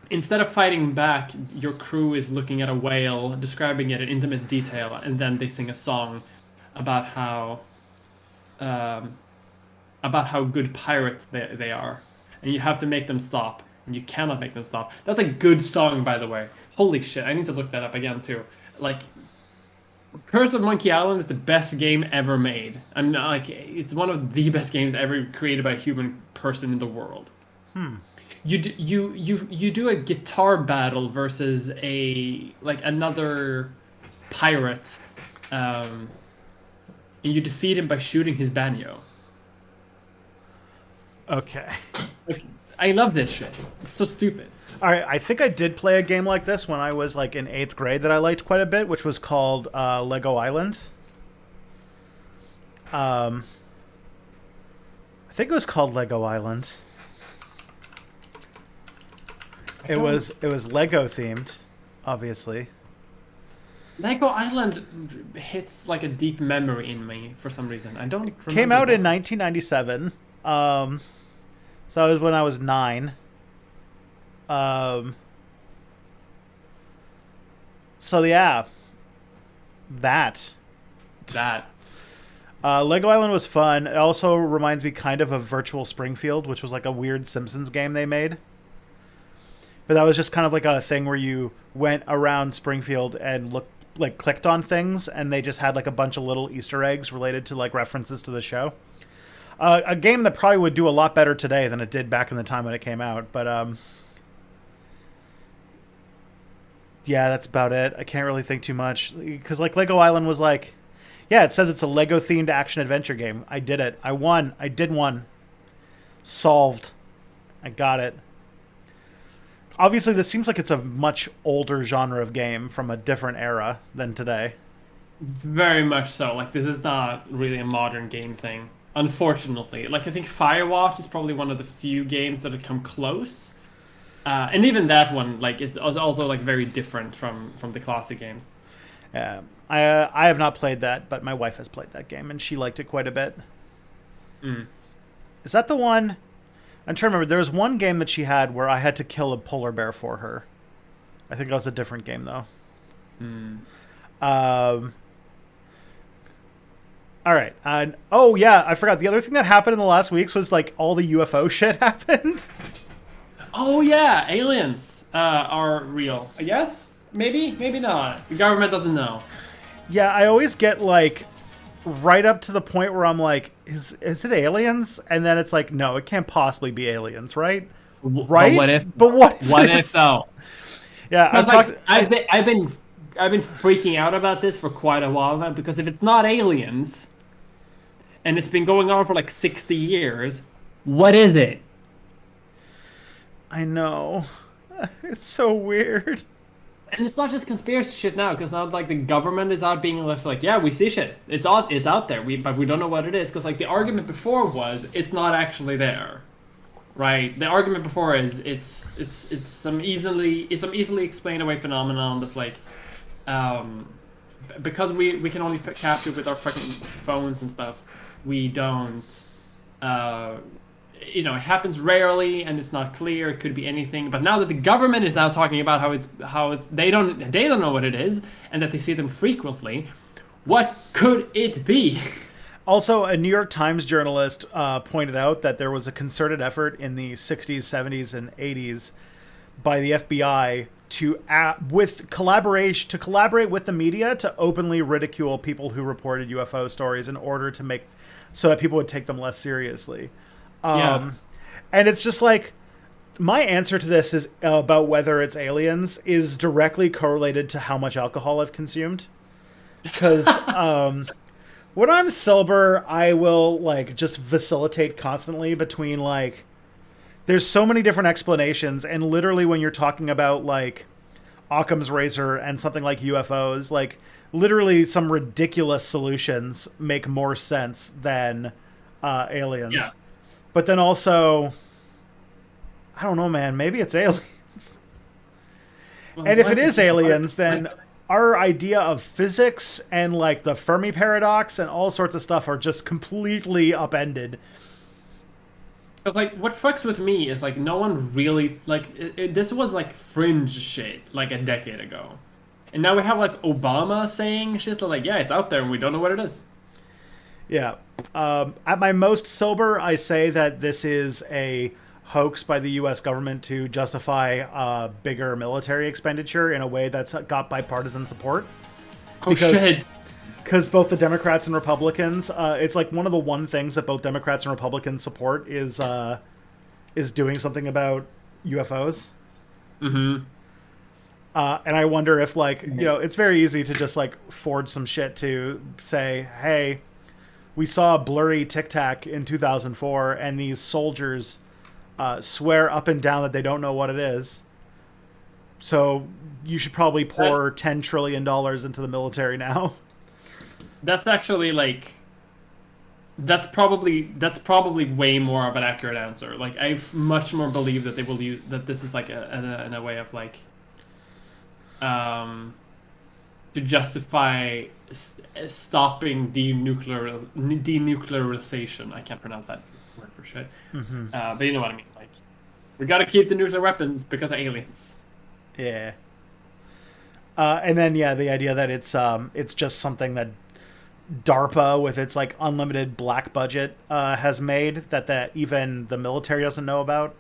instead of fighting back, your crew is looking at a whale, describing it in intimate detail, and then they sing a song about um, how good pirates they are, and you have to make them stop, and you cannot make them stop. That's a good song, by the way. Holy shit, I need to look that up again too. Like, Curse of Monkey Island is the best game ever made. I'm not like it's one of the best games ever created by a human person in the world. You do a guitar battle versus another pirate, and you defeat him by shooting his banjo. Okay. Like, I love this shit. It's so stupid. All right, I think I did play a game like this when I was like in 8th grade that I liked quite a bit, which was called Lego Island. I think it was called Lego Island. It was Lego themed, obviously. Lego Island hits like a deep memory in me for some reason. I don't remember. Came out in 1997. So it was when I was 9. So yeah, that. Lego Island was fun. It also reminds me kind of Virtual Springfield, which was like a weird Simpsons game they made. But that was just kind of like a thing where you went around Springfield and clicked on things, and they just had like a bunch of little Easter eggs related to like references to the show. A game that probably would do a lot better today than it did back in the time when it came out. But Yeah, that's about it. I can't really think too much because like Lego Island was like, yeah, it says it's a Lego themed action adventure game. I did it. I won. I did one. Solved. I got it. Obviously, this seems like it's a much older genre of game from a different era than today. Very much so. Like this is not really a modern game thing, unfortunately. Like I think Firewatch is probably one of the few games that have come close, and even that one like is also like very different from the classic games. I have not played that, but my wife has played that game and she liked it quite a bit. Mm. Is that the one? I'm trying to remember. There was one game that she had where I had to kill a polar bear for her. I think that was a different game though. Mm. All right. Oh yeah, I forgot. The other thing that happened in the last weeks was like all the UFO shit happened. Oh yeah, aliens are real. I guess maybe not. The government doesn't know. Yeah, I always get like right up to the point where I'm like, is it aliens? And then it's like, no, it can't possibly be aliens, right? Right? But what if? But what? What if so? Yeah, I've been freaking out about this for quite a while now because if it's not aliens, and it's been going on for like 60 years, what is it? I know. It's so weird. And it's not just conspiracy shit now, because now like the government is out being like, yeah, we see shit. It's out there. But we don't know what it is, because like the argument before was it's not actually there, right? The argument before is it's some easily explained away phenomenon that's like, because we can only capture with our fucking phones and stuff. We don't. It happens rarely and it's not clear. It could be anything. But now that the government is now talking about how it's they don't know what it is and that they see them frequently, what could it be? Also, a New York Times journalist pointed out that there was a concerted effort in the 60s, 70s, and 80s by the FBI to collaborate with the media to openly ridicule people who reported UFO stories in order to make so that people would take them less seriously. And it's just like my answer to this is about whether it's aliens is directly correlated to how much alcohol I've consumed. Because when I'm sober, I will like just vacillate constantly between like there's so many different explanations, and literally when you're talking about like Occam's razor and something like UFOs, like literally some ridiculous solutions make more sense than aliens. Yeah. But then also, I don't know, man, maybe it's aliens. Well, and if it is aliens, then our idea of physics and like the Fermi paradox and all sorts of stuff are just completely upended. But like, what fucks with me is like no one really like this was like fringe shit like a decade ago, and now we have like Obama saying shit like, yeah, it's out there and we don't know what it is. Yeah. At my most sober, I say that this is a hoax by the U.S. government to justify bigger military expenditure in a way that's got bipartisan support. Shit. Because both the Democrats and Republicans, it's like one of the one things that both Democrats and Republicans support is doing something about UFOs. Mm-hmm. And I wonder if like, it's very easy to just like forge some shit to say, hey, we saw a blurry Tic Tac in 2004, and these soldiers swear up and down that they don't know what it is. So you should probably pour $10 trillion into the military now. That's actually like, that's probably way more of an accurate answer. Like I much more believe that they will use that this is like in a way of like, to justify stopping denuclearization. I can't pronounce that word for shit. Mm-hmm. But you know what I mean. Like, we got to keep the nuclear weapons because of aliens. Yeah. And then the idea that it's just something that DARPA with its like unlimited black budget has made that even the military doesn't know about.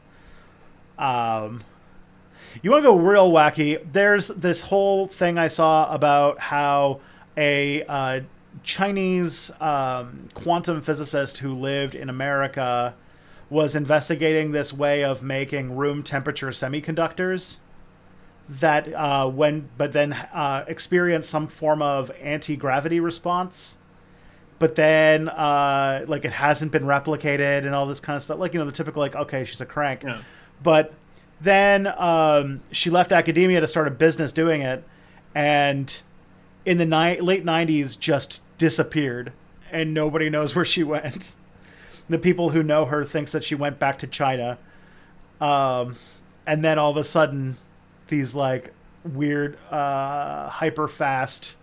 You want to go real wacky? There's this whole thing I saw about how a Chinese quantum physicist who lived in America was investigating this way of making room temperature semiconductors that experience some form of anti-gravity response, but then like it hasn't been replicated and all this kind of stuff. Like, the typical, like, okay, she's a crank. Yeah. But then she left academia to start a business doing it, and in the late 90s just disappeared, and nobody knows where she went. The people who know her thinks that she went back to China. And then all of a sudden, these like weird, hyper fast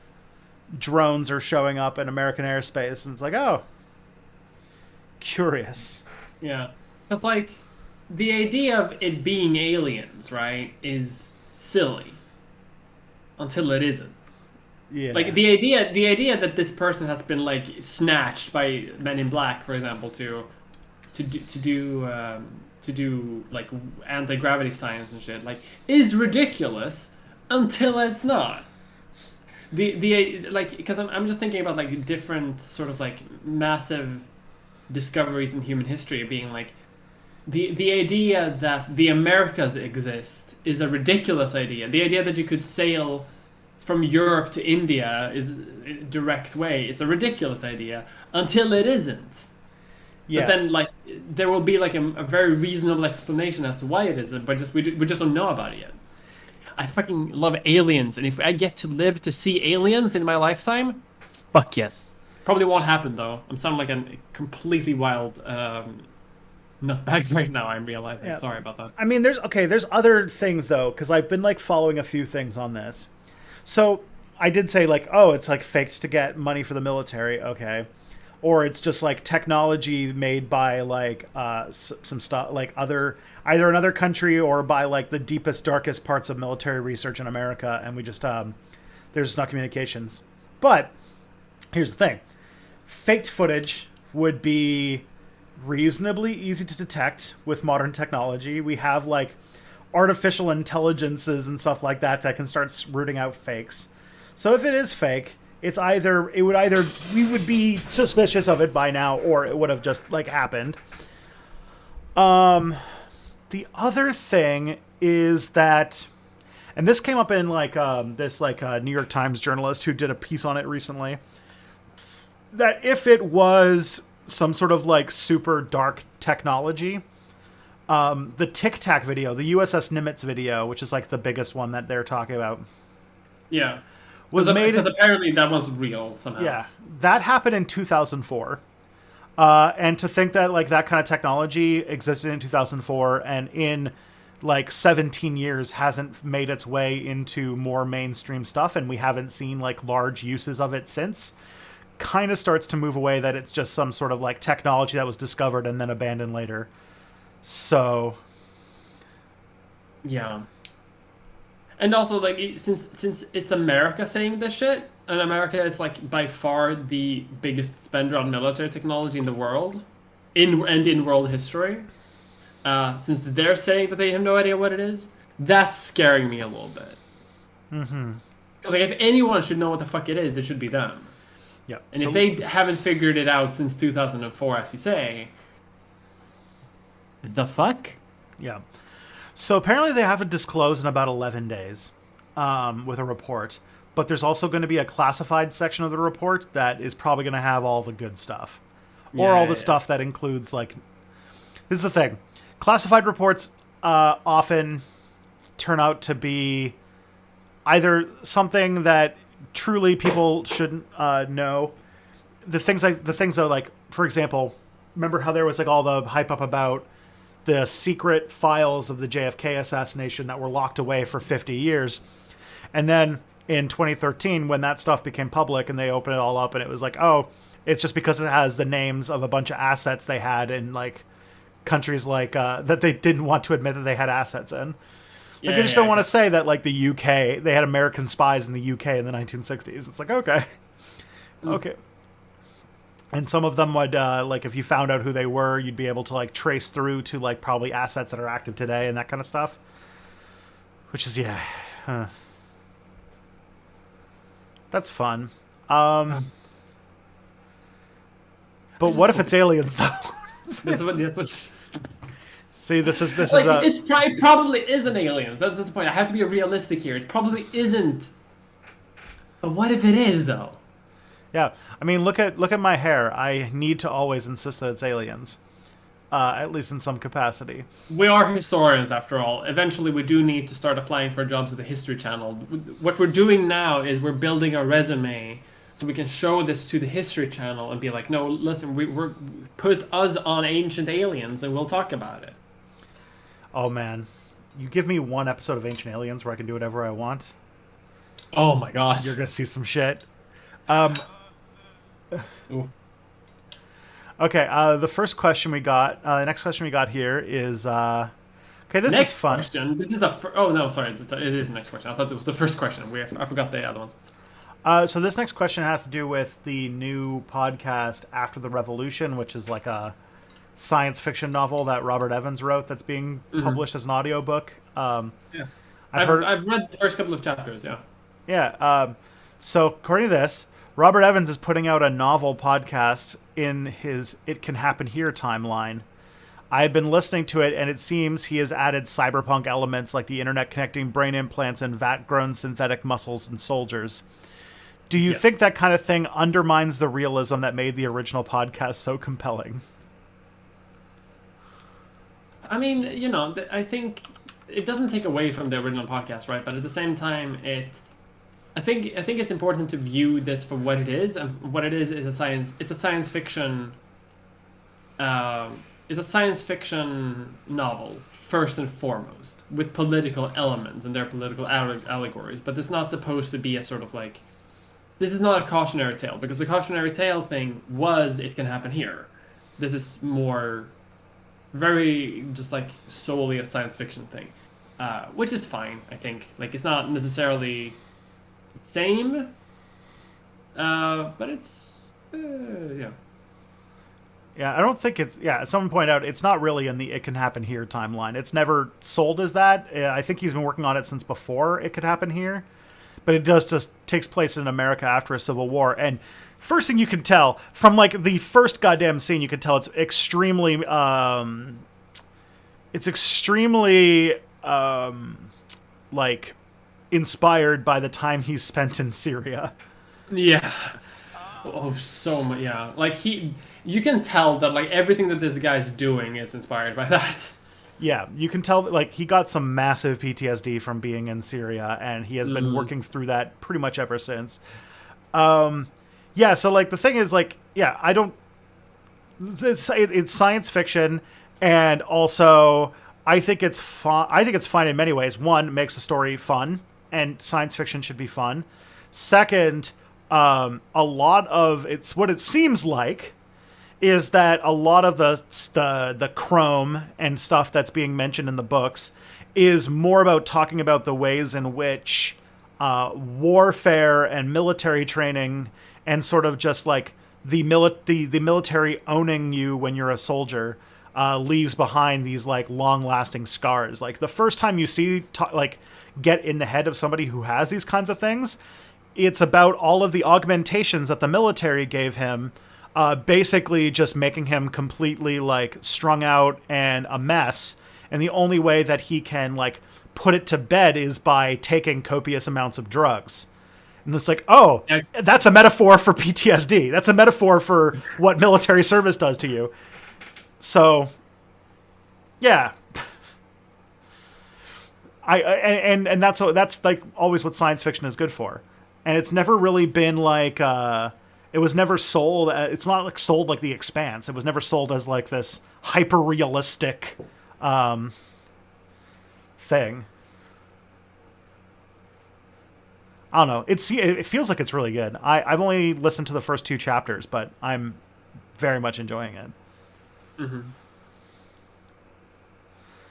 drones are showing up in American airspace, and it's like, oh, curious. Yeah. It's like the idea of it being aliens, right, is silly until it isn't. Yeah. Like the idea that this person has been like snatched by Men in Black, for example, to do like anti-gravity science and shit, like, is ridiculous until it's not. The like, because I'm just thinking about like different sort of like massive discoveries in human history being like the idea that the Americas exist is a ridiculous idea. The idea that you could sail from Europe to India is a direct way. It's a ridiculous idea until it isn't. Yeah. But then, like, there will be like a very reasonable explanation as to why it isn't, but we just don't know about it yet. I fucking love aliens, and if I get to live to see aliens in my lifetime, fuck yes. Probably won't happen though. I'm sounding like a completely wild nutbag right now. I'm realizing. Yeah. Sorry about that. I mean, there's other things though, because I've been like following a few things on this. So I did say like, oh, it's like faked to get money for the military, okay, or it's just like technology made by like some stuff like either another country or by like the deepest, darkest parts of military research in America, and we just there's not communications. But here's the thing: faked footage would be reasonably easy to detect with modern technology. We have like artificial intelligences and stuff like that can start rooting out fakes. So if it is fake, we would be suspicious of it by now, or it would have just like happened. The other thing is that, and this came up in like this like New York Times journalist who did a piece on it recently, that if it was some sort of like super dark technology, the Tic Tac video, the USS Nimitz video, which is like the biggest one that they're talking about. Yeah. Was made. Because apparently that was real somehow. Yeah. That happened in 2004. And to think that like that kind of technology existed in 2004 and in like 17 years hasn't made its way into more mainstream stuff, and we haven't seen like large uses of it since, kind of starts to move away that it's just some sort of like technology that was discovered and then abandoned later. So, yeah, and also like since it's America saying this shit, and America is like by far the biggest spender on military technology in the world, in world history. Since they're saying that they have no idea what it is, that's scaring me a little bit. Mm-hmm. Because like if anyone should know what the fuck it is, it should be them. Yeah. And if they haven't figured it out since 2004, as you say. The fuck? Yeah. So apparently they have to disclose in about 11 days with a report. But there's also going to be a classified section of the report that is probably going to have all the good stuff. Or all the stuff that includes, like... This is the thing. Classified reports often turn out to be either something that truly people shouldn't know. The things that, like, for example, remember how there was like all the hype up about the secret files of the JFK assassination that were locked away for 50 years. And then in 2013, when that stuff became public and they opened it all up, and it was like, oh, it's just because it has the names of a bunch of assets they had in like countries like that they didn't want to admit that they had assets in. Like, they just don't want to say that like the UK, they had American spies in the UK in the 1960s. It's like, okay. Okay. And some of them would, like, if you found out who they were, you'd be able to, like, trace through to, like, probably assets that are active today and that kind of stuff. Which is, yeah. Huh. That's fun. But what if it's aliens, though? See, this is Like, it probably isn't aliens. That's the point. I have to be realistic here. It probably isn't. But what if it is, though? yeah. I mean, look at my hair. I need to always insist that it's aliens, at least in some capacity. We are historians, after all. Eventually, we do need to start applying for jobs at the History Channel. What we're doing now is we're building a resume so we can show this to the History Channel and be like, no, listen, we're put us on Ancient Aliens and we'll talk about it. Oh man, you give me one episode of Ancient Aliens where I can do whatever I want. Oh my gosh. You're gonna see some shit. Ooh. Okay, the first question we got, the next question we got here is, okay, this Next is fun. question. This is the oh no, sorry, it is the next question. I thought it was the first question. I forgot the other ones. So this next question has to do with the new podcast After the Revolution, which is like a science fiction novel that Robert Evans wrote that's being published as an audiobook. Yeah, I've read the first couple of chapters. Yeah. Yeah. So according to this, Robert Evans is putting out a novel podcast in his It Can Happen Here timeline. I've been listening to it, and it seems he has added cyberpunk elements like the internet connecting brain implants and vat-grown synthetic muscles and soldiers. Do you think that kind of thing undermines the realism that made the original podcast so compelling? I mean, I think it doesn't take away from the original podcast, right? But at the same time, I think it's important to view this for what it is, and what it is a science. It's a science fiction. It's a science fiction novel first and foremost, with political elements and their political allegories. But it's not supposed to be a sort of like. This is not a cautionary tale, because the cautionary tale thing was It Can Happen Here. This is more, very just like solely a science fiction thing, which is fine. I think like it's not necessarily the same, but it's yeah. Yeah, I don't think it's... Yeah, someone pointed out it's not really in the It Can Happen Here timeline. It's never sold as that. I think he's been working on it since before It Could Happen Here. But it does just takes place in America after a civil war. And first thing you can tell, from like the first goddamn scene, you can tell it's extremely... like, inspired by the time he's spent in Syria. Yeah. Oh, so much. Yeah. Like you can tell that like everything that this guy's doing is inspired by that. Yeah, you can tell that like he got some massive PTSD from being in Syria, and he has been working through that pretty much ever since. Yeah, so like the thing is like, yeah, I don't. It's science fiction, and also I think it's fun. I think it's fine in many ways. One, makes the story fun, and science fiction should be fun. Second, a lot of it's what it seems like is that a lot of the chrome and stuff that's being mentioned in the books is more about talking about the ways in which warfare and military training and sort of just like the military owning you when you're a soldier leaves behind these like long-lasting scars. Like the first time you see like get in the head of somebody who has these kinds of things, it's about all of the augmentations that the military gave him, basically just making him completely like strung out and a mess. And the only way that he can like put it to bed is by taking copious amounts of drugs. And it's like, oh, that's a metaphor for PTSD. That's a metaphor for what military service does to you. So, yeah. And that's like always what science fiction is good for. And it's never really been like it was never sold. It's not like sold like The Expanse. It was never sold as like this hyper realistic thing. I don't know. It feels like it's really good. I've only listened to the first 2 chapters, but I'm very much enjoying it. Mm-hmm.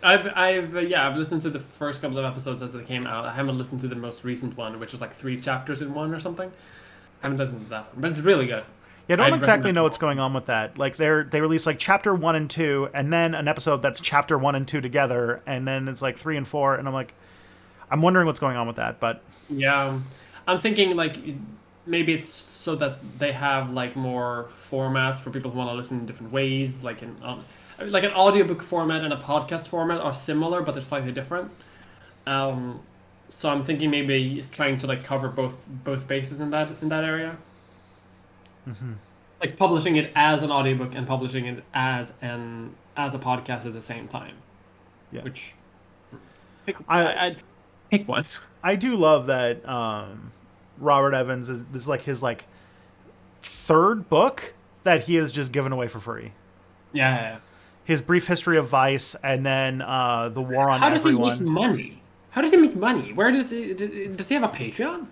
I've listened to the first couple of episodes as they came out. I haven't listened to the most recent one, which was like 3 chapters in one or something. I haven't listened to that one, but it's really good. Yeah, I don't exactly know what's going on with that. Like they release like chapter 1 and 2, and then an episode that's chapter 1 and 2 together, and then it's like 3 and 4, and I'm wondering what's going on with that. But yeah, I'm thinking like maybe it's so that they have like more formats for people who want to listen in different ways, like an audiobook format and a podcast format are similar, but they're slightly different. Um, so I'm thinking maybe trying to like cover both bases in that area. Like publishing it as an audiobook and publishing it as a podcast at the same time. Yeah. Which I I'd pick one. I do love that Robert Evans is this is like his like third book that he has just given away for free. Yeah. His Brief History of Vice, and then The War on How does he Everyone. make money? How does he make money? Where does he have a Patreon?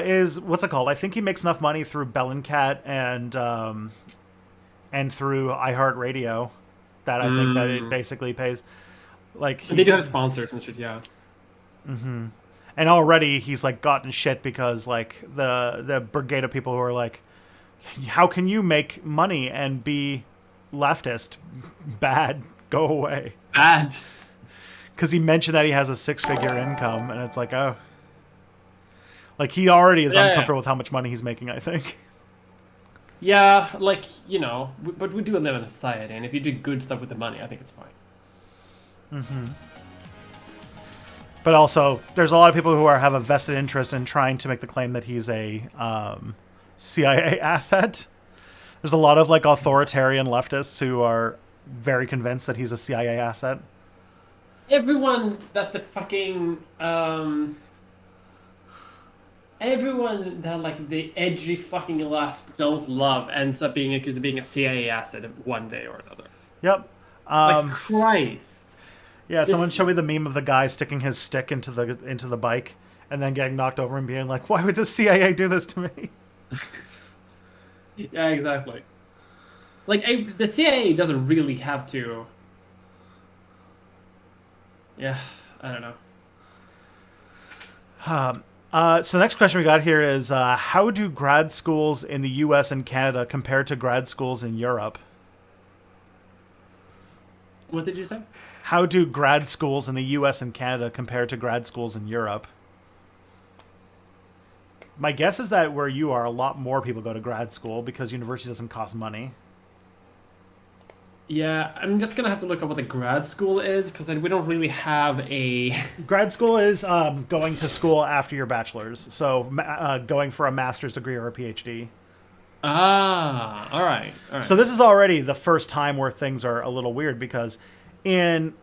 Is what's it called? I think he makes enough money through Bellingcat and through iHeartRadio that I think that it basically pays. Like They do have sponsors and shit, yeah. and already he's like gotten shit because like the brigade of people who are like, how can you make money and be leftist? Bad, go away. Bad. Because he mentioned that he has a 6-figure income, and it's like, oh, like he already is uncomfortable with how much money he's making, I think. Yeah, like, you know, but we do live in a society, and if you do good stuff with the money, I think it's fine. But also, there's a lot of people who have a vested interest in trying to make the claim that he's a CIA asset. There's a lot of like authoritarian leftists who are very convinced that he's a CIA asset. Everyone that everyone that like the edgy fucking left don't love ends up being accused of being a CIA asset one day or another. Yep. Like Christ. Yeah, someone showed me the meme of the guy sticking his stick into the bike and then getting knocked over and being like, "Why would the CIA do this to me?" Yeah, exactly. Like the CIA doesn't really have to. Yeah, I don't know. So the next question we got here is, how do grad schools in the U.S. and Canada compare to grad schools in Europe? What did you say? How do grad schools in the U.S. and Canada compare to grad schools in Europe? My guess is that where you are, a lot more people go to grad school because university doesn't cost money. Yeah, I'm just gonna have to look up what the grad school is because we don't really have a. Grad school is going to school after your bachelor's, so going for a master's degree or a PhD. Ah, all right. So this is already the first time where things are a little weird because in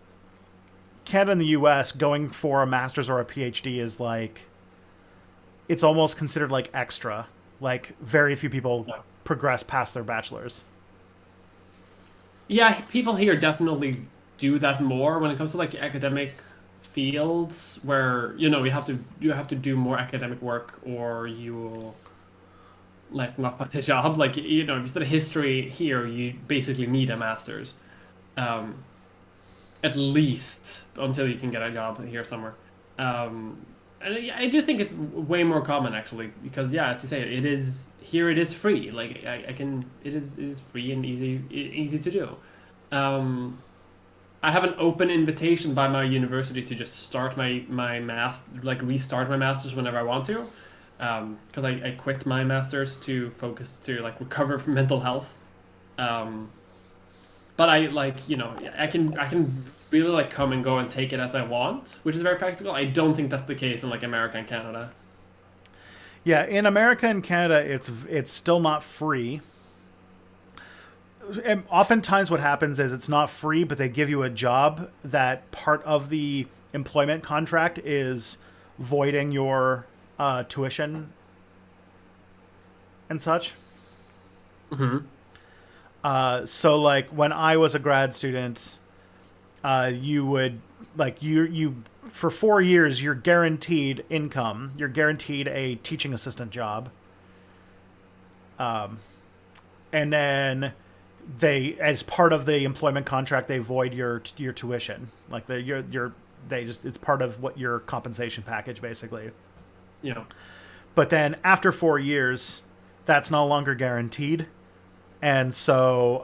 Canada and the U.S., going for a master's or a PhD is like, it's almost considered like extra. Like very few people progress past their bachelor's. Yeah, people here definitely do that more when it comes to like academic fields where you have to do more academic work or you will like not find a job. Like if you study history here, you basically need a master's, at least until you can get a job here somewhere. And I do think it's way more common actually because as you say, it is free. Like it is free and easy to do. I have an open invitation by my university to just start my restart my master's whenever I want to, because I quit my master's to focus to like recover from mental health. But I can really like come and go and take it as I want, which is very practical. I don't think that's the case in like America and Canada. Yeah, in America and Canada, it's still not free. And oftentimes what happens is it's not free, but they give you a job that part of the employment contract is voiding your tuition and such. So like when I was a grad student, you would like you for 4 years you're guaranteed income. You're guaranteed a teaching assistant job. And then they, as part of the employment contract, they void your tuition. Like it's part of what your compensation package basically. Yeah. But then after 4 years, that's no longer guaranteed. And so,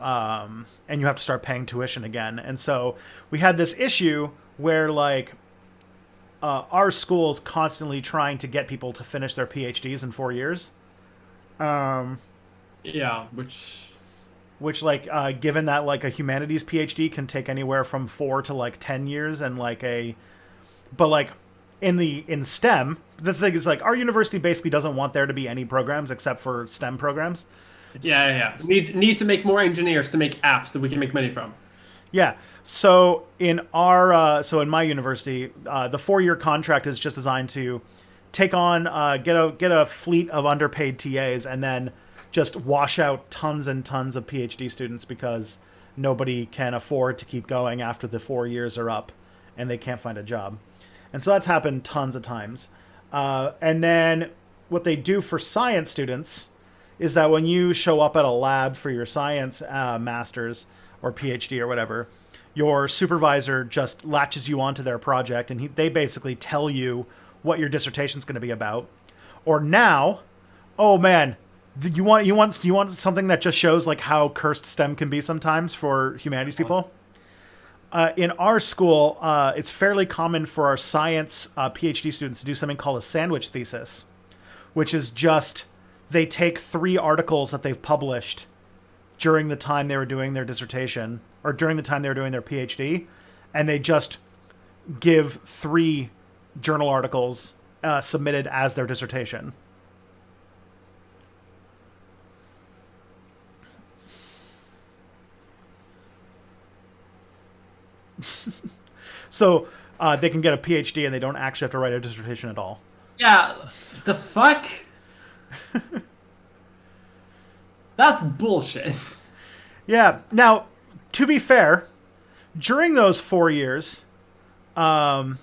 and you have to start paying tuition again. And so we had this issue where like, our school's constantly trying to get people to finish their PhDs in 4 years. Yeah, which Which given that like a humanities PhD can take anywhere from 4 to 10 years, and but like in STEM, the thing is like our university basically doesn't want there to be any programs except for STEM programs. yeah. Need to make more engineers to make apps that we can make money from. Yeah. So in my university, the 4 year contract is just designed to take on get a fleet of underpaid TAs and then just wash out tons and tons of PhD students because nobody can afford to keep going after the 4 years are up and they can't find a job. And so that's happened tons of times. And then what they do for science students is that when you show up at a lab for your science master's or PhD or whatever, your supervisor just latches you onto their project and they basically tell you what your dissertation is going to be about. Or now, oh man, you want something that just shows like how cursed STEM can be sometimes for humanities people. In our school, it's fairly common for our science PhD students to do something called a sandwich thesis, which is just they take 3 articles that they've published during the time they were doing their dissertation or during the time they were doing their PhD, and they just give 3 journal articles submitted as their dissertation. So they can get a PhD and they don't actually have to write a dissertation at all. Yeah, the fuck? That's bullshit. Yeah. Now, to be fair, during those 4 years, during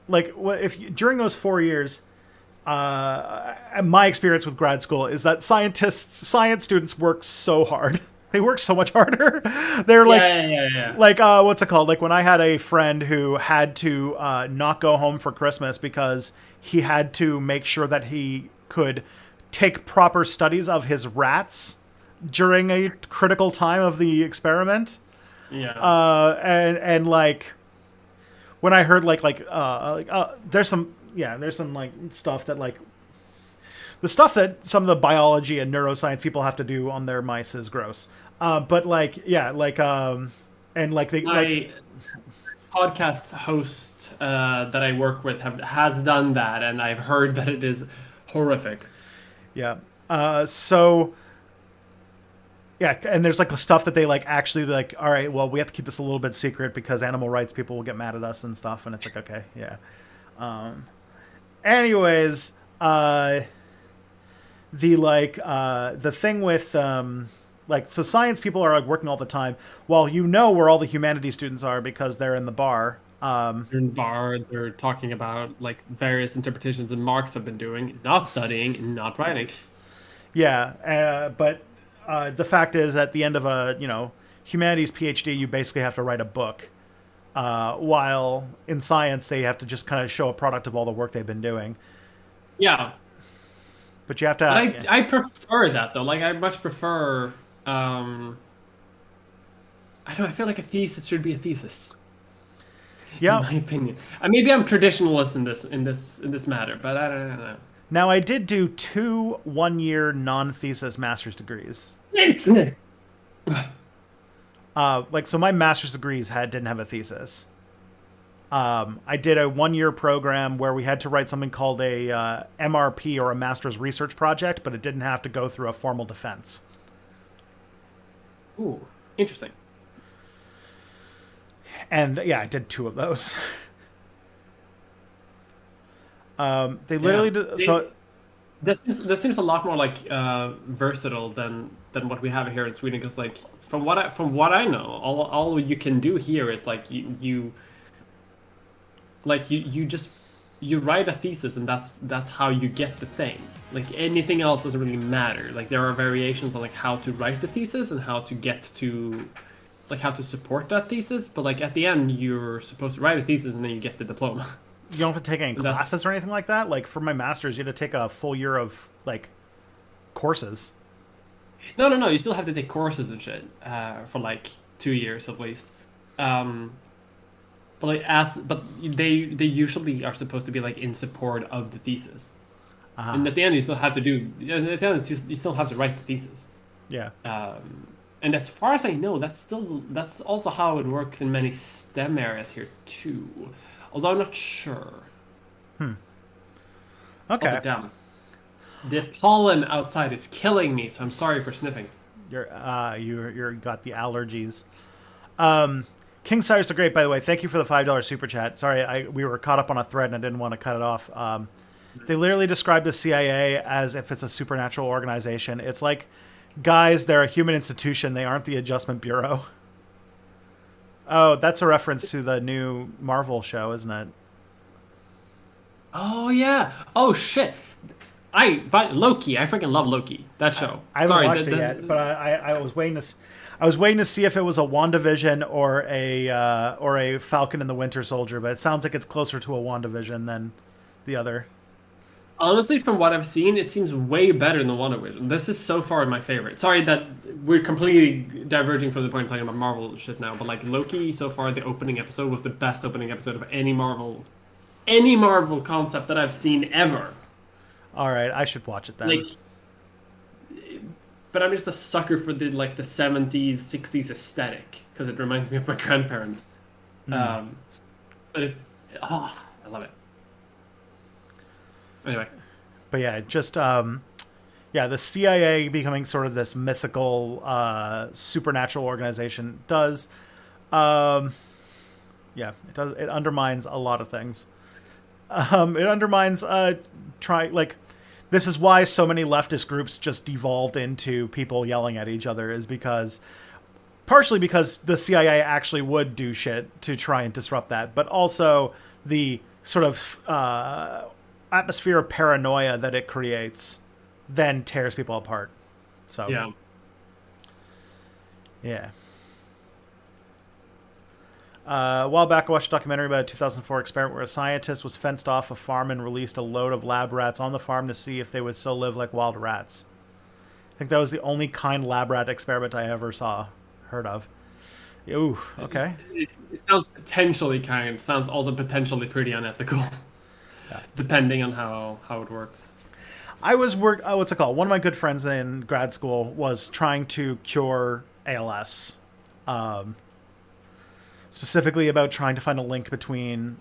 those 4 years, my experience with grad school is that science students work so hard. They work so much harder. They're like, yeah. What's it called? Like when I had a friend who had to not go home for Christmas because he had to make sure that he could take proper studies of his rats during a critical time of the experiment. Yeah. And like when I heard there's some like stuff that like the stuff that some of the biology and neuroscience people have to do on their mice is gross. But and like they my podcast host that I work with has done that, and I've heard that it is horrific. Yeah. And there's like the stuff that they like actually like, all right, well, we have to keep this a little bit secret because animal rights people will get mad at us and stuff. And it's like, okay, yeah. Anyways, the thing with so science people are like working all the time, while where all the humanities students are because they're in the bar. They're talking about like various interpretations that Marx have been doing, not studying, not writing. Yeah, but the fact is, at the end of a humanities PhD, you basically have to write a book, while in science they have to just kind of show a product of all the work they've been doing. Yeah. But you have to. But I prefer that though. Like I much prefer. I don't know. I feel like a thesis should be a thesis. Yeah. In my opinion, maybe I'm traditionalist in this matter, but I don't know. Now I did do 2 1-year non-thesis master's degrees. So my master's degrees didn't have a thesis. I did a 1-year program where we had to write something called a MRP or a master's research project, but it didn't have to go through a formal defense. Ooh, interesting. And yeah, I did 2 of those. They literally did, so. That seems a lot more like versatile than what we have here in Sweden. Because like from what I know, all you can do here is like you write a thesis and that's how you get the thing. Like anything else doesn't really matter. Like there are variations on like how to write the thesis and how to get to like how to support that thesis. But like at the end, you're supposed to write a thesis and then you get the diploma. You don't have to take any classes or anything like that? Like, for my master's, you had to take a full year of, like, courses. No. You still have to take courses and shit for, like, 2 years at least. But they usually are supposed to be, like, in support of the thesis. And at the end, you still have to do. At the end, you still have to write the thesis. Yeah. And as far as I know, that's also how it works in many STEM areas here too. Although I'm not sure. Okay. Oh, damn. The pollen outside is killing me, so I'm sorry for sniffing. You're got the allergies. King Cyrus the Great, by the way, thank you for the $5 super chat. Sorry, we were caught up on a thread and I didn't want to cut it off. They literally describe the CIA as if it's a supernatural organization. It's like, guys, they're a human institution. They aren't the Adjustment Bureau. Oh, that's a reference to the new Marvel show, isn't it? Oh yeah. Oh shit. But Loki. I freaking love Loki. That show. I haven't watched it yet, but I was waiting to. I was waiting to see if it was a WandaVision or a Falcon and the Winter Soldier, but it sounds like it's closer to a WandaVision than the other. Honestly, from what I've seen, it seems way better than WandaVision. This is so far my favorite. Sorry that we're completely diverging from the point of talking about Marvel shit now, but like Loki, so far the opening episode was the best opening episode of any Marvel concept that I've seen ever. All right, I should watch it then. Like, but I'm just a sucker for the 70s, 60s aesthetic because it reminds me of my grandparents. But I love it. Anyway. But yeah, just the CIA becoming sort of this mythical supernatural organization does it undermines a lot of things. It undermines this is why so many leftist groups just devolved into people yelling at each other, is partially because the CIA actually would do shit to try and disrupt that, but also the sort of atmosphere of paranoia that it creates then tears people apart. So yeah. A while back, I watched a documentary about a 2004 experiment where a scientist was fenced off a farm and released a load of lab rats on the farm to see if they would still live like wild rats. I think that was the only kind lab rat experiment I ever heard of. Ooh, okay. It sounds potentially kind. Sounds also potentially pretty unethical. Yeah. Depending on how it works. What's it called? One of my good friends in grad school was trying to cure ALS. Specifically about trying to find a link between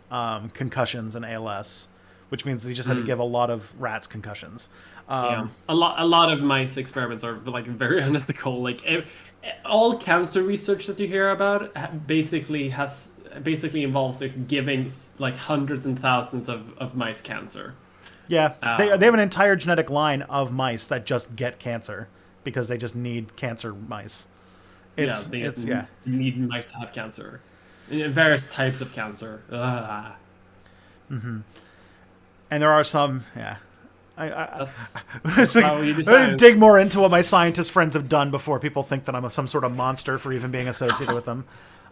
concussions and ALS, which means they just had to give a lot of rats concussions. A lot of mice experiments are very unethical. All cancer research that you hear about basically involves giving hundreds and thousands of mice cancer. Yeah, they have an entire genetic line of mice that just get cancer because they just need cancer mice. Need mice to have cancer. Various types of cancer. Mm-hmm. And there are some, That's how you decide. Dig more into what my scientist friends have done before people think that I'm some sort of monster for even being associated with them.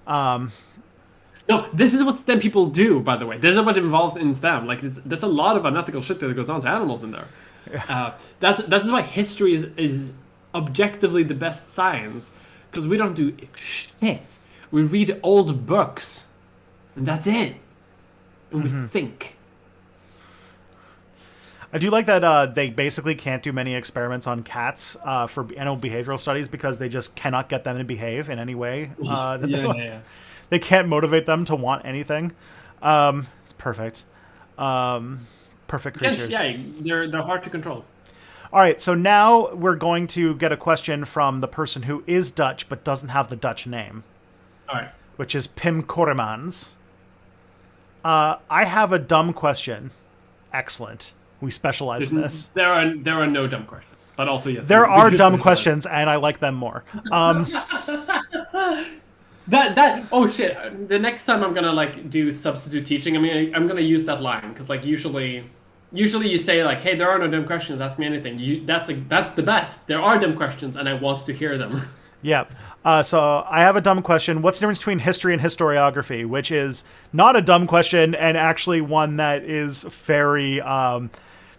No, this is what STEM people do, by the way. This is what involves in STEM. There's a lot of unethical shit that goes on to animals in there. That's why history is objectively the best science, because we don't do shit. We read old books, and that's it. And we think. I do like that they basically can't do many experiments on cats for animal behavioral studies because they just cannot get them to behave in any way. They can't motivate them to want anything. It's perfect. Perfect creatures. Yeah, they're hard to control. All right, so now we're going to get a question from the person who is Dutch but doesn't have the Dutch name. All right. Which is Pim Koremans. I have a dumb question. Excellent. We specialize in this. There are no dumb questions, but also yes. There are dumb questions, and I like them more. Oh shit! The next time I'm gonna do substitute teaching, I'm gonna use that line because usually you say hey, there are no dumb questions. Ask me anything. That's the best. There are dumb questions, and I want to hear them. Yeah. So I have a dumb question. What's the difference between history and historiography? Which is not a dumb question, and actually one that is very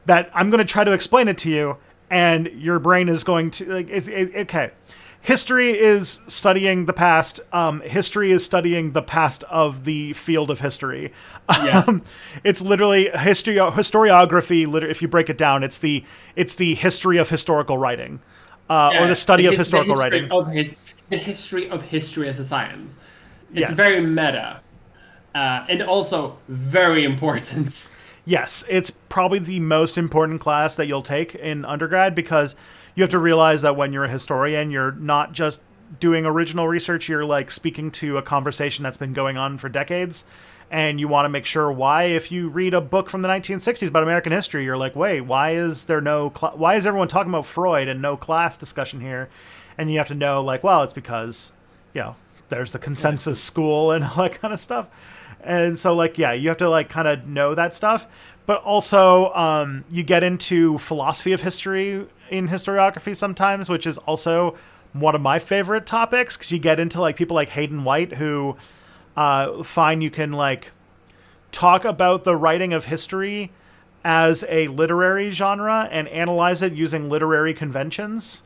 that I'm going to try to explain it to you, and your brain is going to okay. history is studying the past. History is studying the past of the field of history. Yes. It's literally historiography. If you break it down, it's the history of historical writing, or the study of historical writing. The history of history as a science. It's Yes. very meta, and also very important. Yes, it's probably the most important class that you'll take in undergrad, because you have to realize that when you're a historian, you're not just doing original research, you're like speaking to a conversation that's been going on for decades. And you want to make sure why, if you read a book from the 1960s about American history, you're like, wait, why is there why is everyone talking about Freud and no class discussion here? And you have to know, like, well, it's because, there's the consensus school and all that kind of stuff. And so, like, yeah, you have to, like, kind of know that stuff. But also, you get into philosophy of history in historiography sometimes, which is also one of my favorite topics, because you get into, like, people like Hayden White, who find you can, like, talk about the writing of history as a literary genre and analyze it using literary conventions,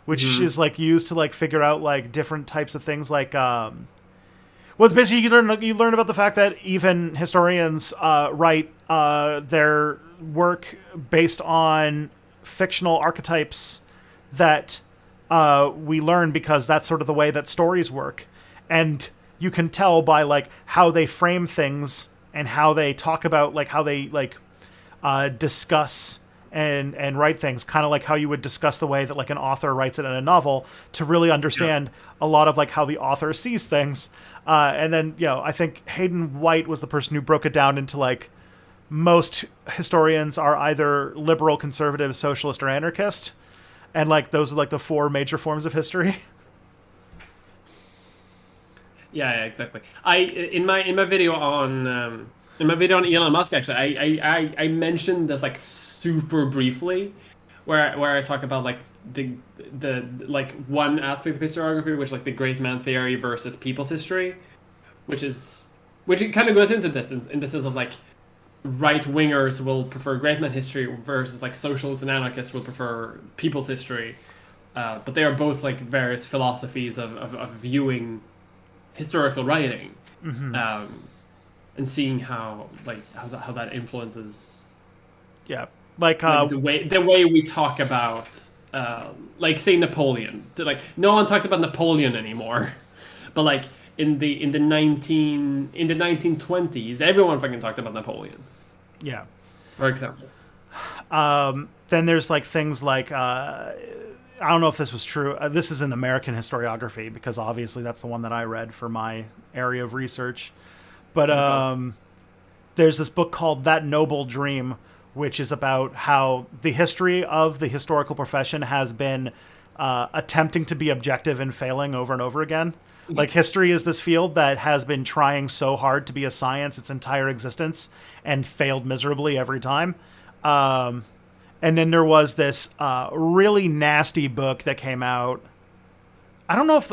which is, like, used to, like, figure out, like, different types of things, like, well, it's basically you learn about the fact that even historians write their work based on fictional archetypes that we learn, because that's sort of the way that stories work. And you can tell by, like, how they frame things and how they talk about, like, how they, like, discuss and write things, kind of like how you would discuss the way that, like, an author writes it in a novel, to really understand a lot of, like, how the author sees things. And then, I think Hayden White was the person who broke it down into, like, most historians are either liberal, conservative, socialist, or anarchist. And, like, those are, like, the four major forms of history. Yeah, exactly. In my video on Elon Musk, actually, I mentioned this, like, super briefly, where I talk about, like, the like, one aspect of historiography, which, like, the great man theory versus people's history, which it kind of goes into this in the sense of, like, right wingers will prefer great man history versus, like, socialists and anarchists will prefer people's history, but they are both, like, various philosophies of viewing historical writing, and seeing how that influences, like the way we talk about, like, say, Napoleon. Like, no one talked about Napoleon anymore, but, like, in the 1920s, everyone fucking talked about Napoleon. Yeah. For example. Then there's, like, things like I don't know if this was true. This is in American historiography, because obviously that's the one that I read for my area of research. But there's this book called That Noble Dream, which is about how the history of the historical profession has been attempting to be objective and failing over and over again. Like, history is this field that has been trying so hard to be a science its entire existence and failed miserably every time. And then there was this really nasty book that came out. I don't know if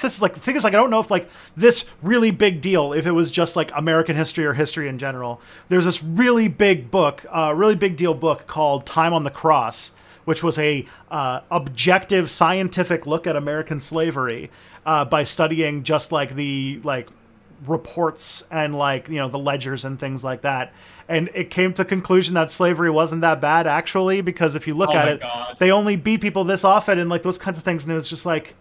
this is, like, the thing is, like, I don't know if, like, this really big deal, if it was just, like, American history or history in general. There's this really big deal book called Time on the Cross, which was a objective scientific look at American slavery by studying just, like, the, like, reports and, like, the ledgers and things like that. And it came to the conclusion that slavery wasn't that bad, actually, because if you look at it, they only beat people this often and, like, those kinds of things. And it was just like,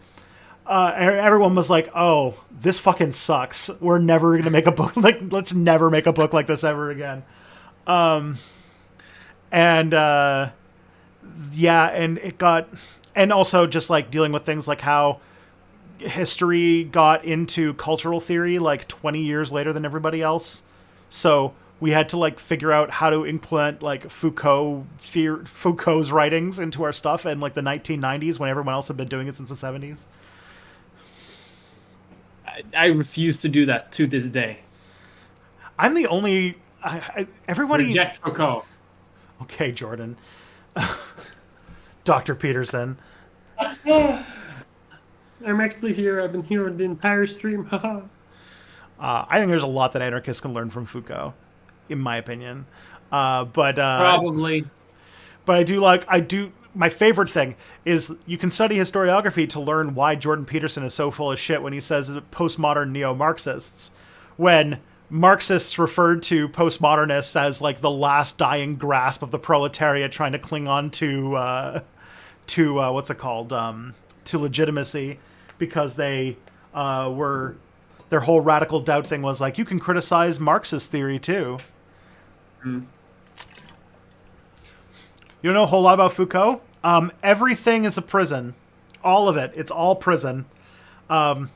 everyone was like, oh, this fucking sucks. We're never going to make a book. Like, let's never make a book like this ever again. And it got, and also just, like, dealing with things like how history got into cultural theory, like, 20 years later than everybody else. So we had to, like, figure out how to implement, like, Foucault's writings into our stuff in, like, the 1990s, when everyone else had been doing it since the 70s. I refuse to do that to this day. I'm the only... everybody... Reject Foucault. Okay, Jordan. Dr. Peterson. I'm actually here. I've been here the entire stream. I think there's a lot that anarchists can learn from Foucault, in my opinion. But probably. But I do my favorite thing is you can study historiography to learn why Jordan Peterson is so full of shit when he says postmodern neo-Marxists, when Marxists referred to postmodernists as like the last dying grasp of the proletariat trying to cling on to what's it called, to legitimacy, because they were, their whole radical doubt thing was like, you can criticize Marxist theory too. Mm. You don't know a whole lot about Foucault? Everything is a prison. All of it. It's all prison. All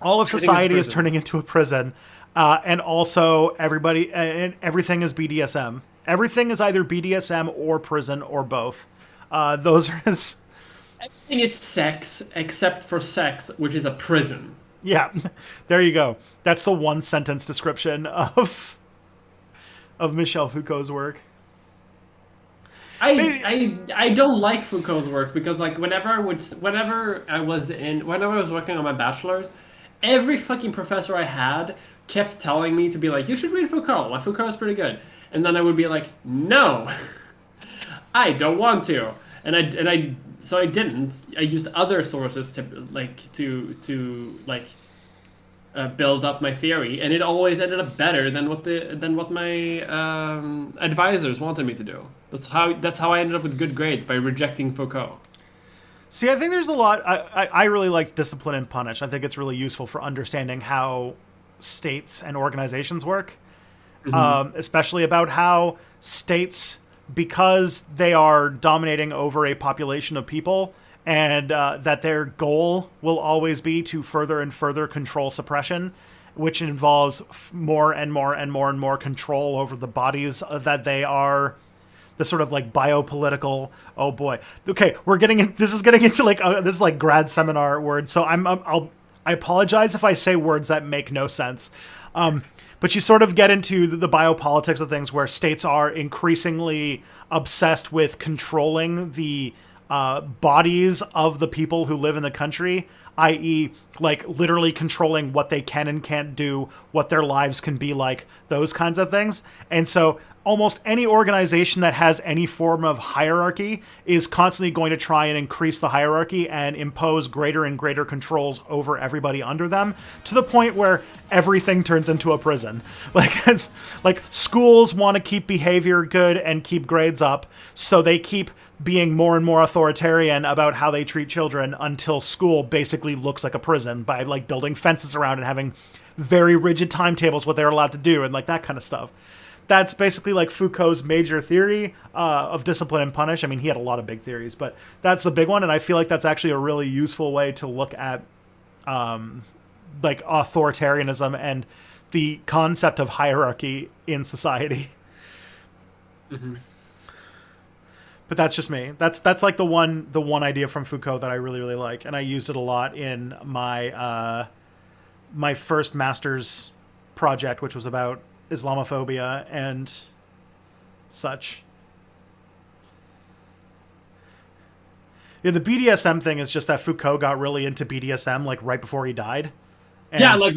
of society is turning into a prison. And also everything is BDSM. Everything is either BDSM or prison or both. Those are his... Everything is sex except for sex, which is a prison. Yeah, there you go. That's the one sentence description of Michel Foucault's work. I don't like Foucault's work because like whenever I was working on my bachelor's, every fucking professor I had kept telling me to be like, you should read Foucault. Like, Foucault is pretty good. And then I would be like, no, I don't want to. So I didn't. I used other sources to build up my theory, and it always ended up better than what my advisors wanted me to do. That's how I ended up with good grades, by rejecting Foucault. See, I think there's a lot. I really like Discipline and Punish. I think it's really useful for understanding how states and organizations work, especially about how states, because they are dominating over a population of people, and that their goal will always be to further and further control suppression, which involves more and more and more and more control over the bodies that they are, the sort of like biopolitical. Oh boy. Okay, this is getting into like this is like grad seminar words. So I apologize if I say words that make no sense. But you sort of get into the biopolitics of things, where states are increasingly obsessed with controlling the bodies of the people who live in the country, i.e. like literally controlling what they can and can't do, what their lives can be like, those kinds of things. And so almost any organization that has any form of hierarchy is constantly going to try and increase the hierarchy and impose greater and greater controls over everybody under them, to the point where everything turns into a prison. Like schools want to keep behavior good and keep grades up, so they keep being more and more authoritarian about how they treat children, until school basically looks like a prison by like building fences around and having very rigid timetables what they're allowed to do and like that kind of stuff. That's basically like Foucault's major theory of Discipline and Punish. I mean, he had a lot of big theories, but that's the big one. And I feel like that's actually a really useful way to look at like authoritarianism and the concept of hierarchy in society. Mm-hmm. But that's just me. That's like the one idea from Foucault that I really, really like. And I used it a lot in my my first master's project, which was about Islamophobia and such. Yeah, the BDSM thing is just that Foucault got really into BDSM like right before he died. And yeah, like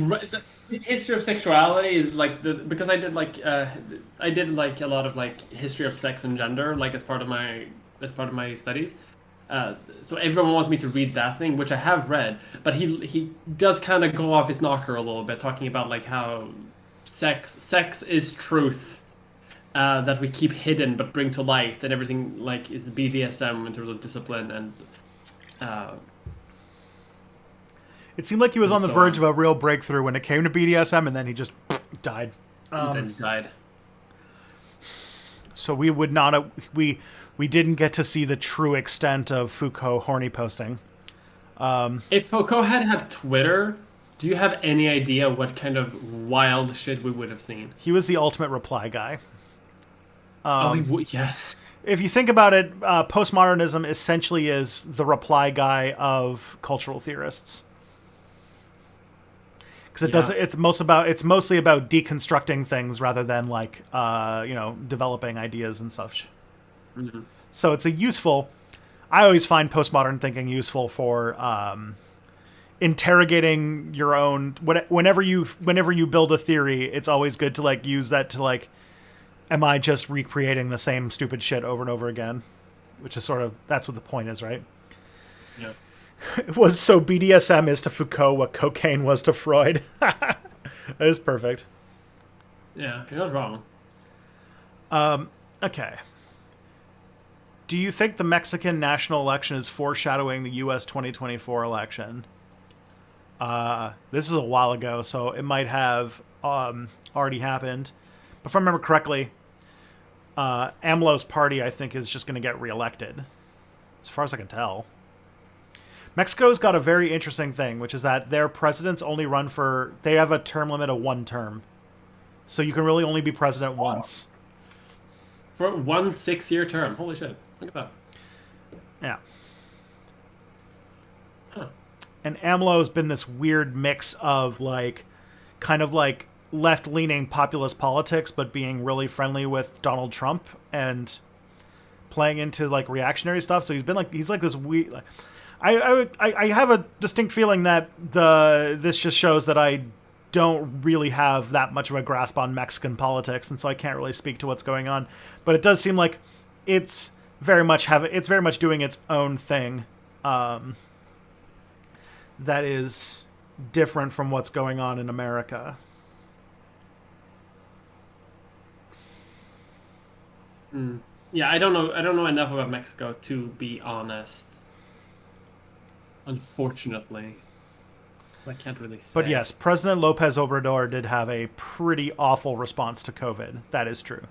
his history of sexuality is like because I did like a lot of like history of sex and gender like as part of my studies. So everyone wanted me to read that thing, which I have read, but he does kind of go off his knocker a little bit, talking about like how sex is truth that we keep hidden but bring to light, and everything like is BDSM in terms of discipline and. It seemed like he was on the verge of a real breakthrough when it came to BDSM, and then he just died. Then he died. So we would not have, we didn't get to see the true extent of Foucault horny posting. If Foucault had Twitter, do you have any idea what kind of wild shit we would have seen? He was the ultimate reply guy. He would, yes. If you think about it, postmodernism essentially is the reply guy of cultural theorists. Because it's mostly about deconstructing things rather than like developing ideas and such. Mm-hmm. So it's a useful. I always find postmodern thinking useful for interrogating your own. Whenever you build a theory, it's always good to like use that to like, am I just recreating the same stupid shit over and over again? which is sort of that's what the point is, right? Yeah. It was so BDSM is to Foucault what cocaine was to Freud. That is perfect. Yeah, you're not wrong. Okay. Do you think the Mexican national election is foreshadowing the U.S. 2024 election? This is a while ago, so it might have already happened. But if I remember correctly, AMLO's party, I think, is just going to get reelected, as far as I can tell. Mexico's got a very interesting thing, which is that their presidents only run for... They have a term limit of 1 term. So you can really only be president once. For 1 6-year term. Holy shit. Look at that. Yeah. Huh. And AMLO's been this weird mix of, like, kind of like left-leaning populist politics, but being really friendly with Donald Trump and playing into, like, reactionary stuff. So he's like this weird... Like, I have a distinct feeling that this just shows that I don't really have that much of a grasp on Mexican politics, and so I can't really speak to what's going on. But it does seem like it's very much doing its own thing. That is different from what's going on in America. Yeah, I don't know enough about Mexico to be honest. Unfortunately. So I can't really say. But yes, President Lopez Obrador did have a pretty awful response to COVID. That is true.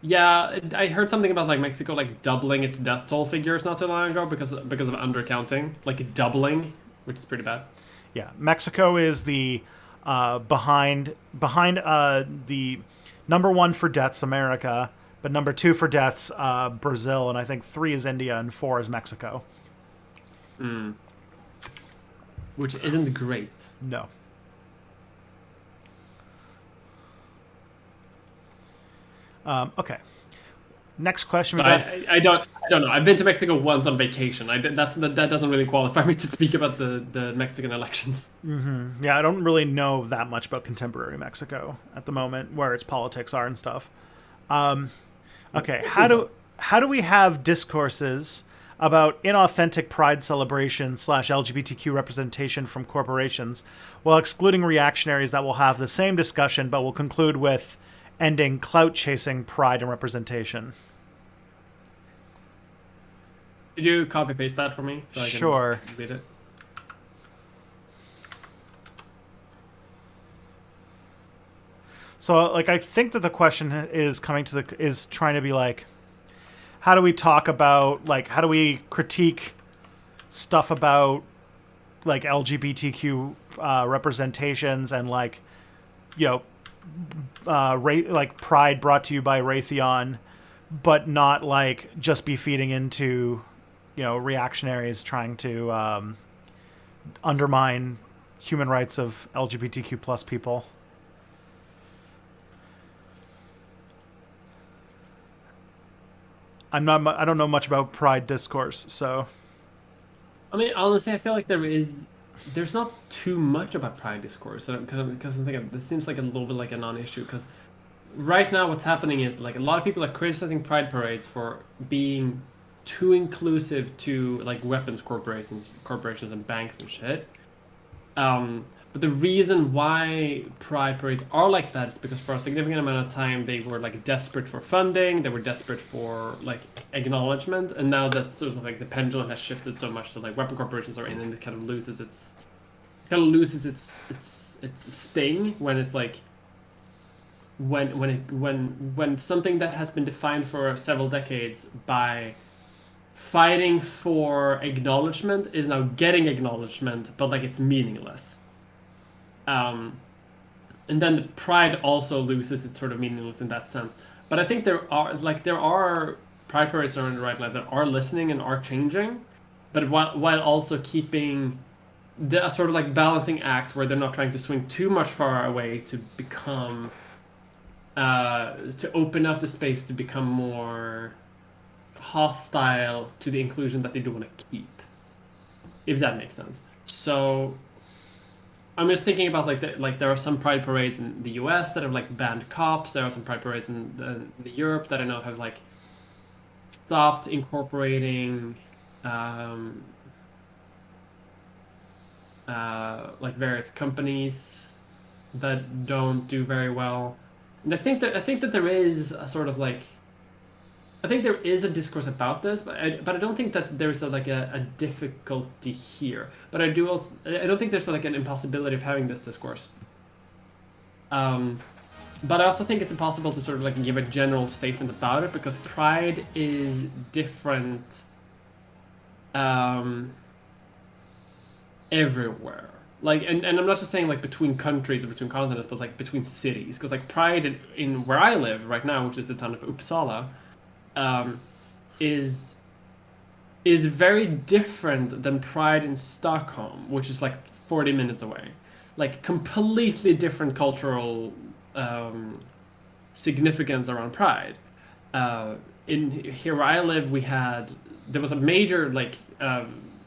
Yeah, I heard something about like Mexico like doubling its death toll figures not too long ago because of undercounting, like doubling, which is pretty bad. Yeah, Mexico is the behind the number 1 for deaths, America, but number 2 for deaths, Brazil, and I think 3 is India and 4 is Mexico. Which isn't great. No. Okay. Next question. So I don't know. I've been to Mexico once on vacation. That doesn't really qualify me to speak about the Mexican elections. Mm-hmm. Yeah, I don't really know that much about contemporary Mexico at the moment, where its politics are and stuff. Okay, how do we have discourses about inauthentic pride celebration / LGBTQ representation from corporations while excluding reactionaries that will have the same discussion but will conclude with ending clout-chasing pride and representation? Could you copy-paste that for me? So I can Sure. just read it? So, like, I think that the question is trying to be like, how do we talk about, like, how do we critique stuff about, like, LGBTQ representations and, like, you know, like pride brought to you by Raytheon, but not, like, just be feeding into, you know, reactionaries trying to undermine human rights of LGBTQ plus people. I don't know much about pride discourse, so. I mean, honestly, I feel like there's not too much about pride discourse because I think this seems like a little bit like a non-issue. Because right now, what's happening is like a lot of people are criticizing pride parades for being too inclusive to like weapons corporations and banks and shit. But the reason why pride parades are like that is because for a significant amount of time they were like desperate for funding, they were desperate for like acknowledgement, and now that's sort of like the pendulum has shifted so much that like weapon corporations are in and it kind of loses its sting when it's like when something that has been defined for several decades by fighting for acknowledgement is now getting acknowledgement, but like it's meaningless. And then the pride also loses its sort of meaningless in that sense. But I think there are pride parades that are on the right line that are listening and are changing, but while also keeping the sort of like balancing act where they're not trying to swing too much far away to become to open up the space to become more hostile to the inclusion that they do want to keep, if that makes sense. So I'm just thinking about there are some pride parades in the U.S. that have like banned cops. There are some pride parades in the Europe that I know have like stopped incorporating like various companies that don't do very well. And I think that there is a sort of like I think there is a discourse about this, but I don't think that there's a difficulty here. But I don't think there's like an impossibility of having this discourse. But I also think it's impossible to sort of like give a general statement about it because pride is different everywhere. Like, and I'm not just saying like between countries or between continents, but like between cities. Because like pride in where I live right now, which is the town of Uppsala, is very different than pride in Stockholm, which is like 40 minutes away. Like completely different cultural significance around pride. In here where I live, there was a major like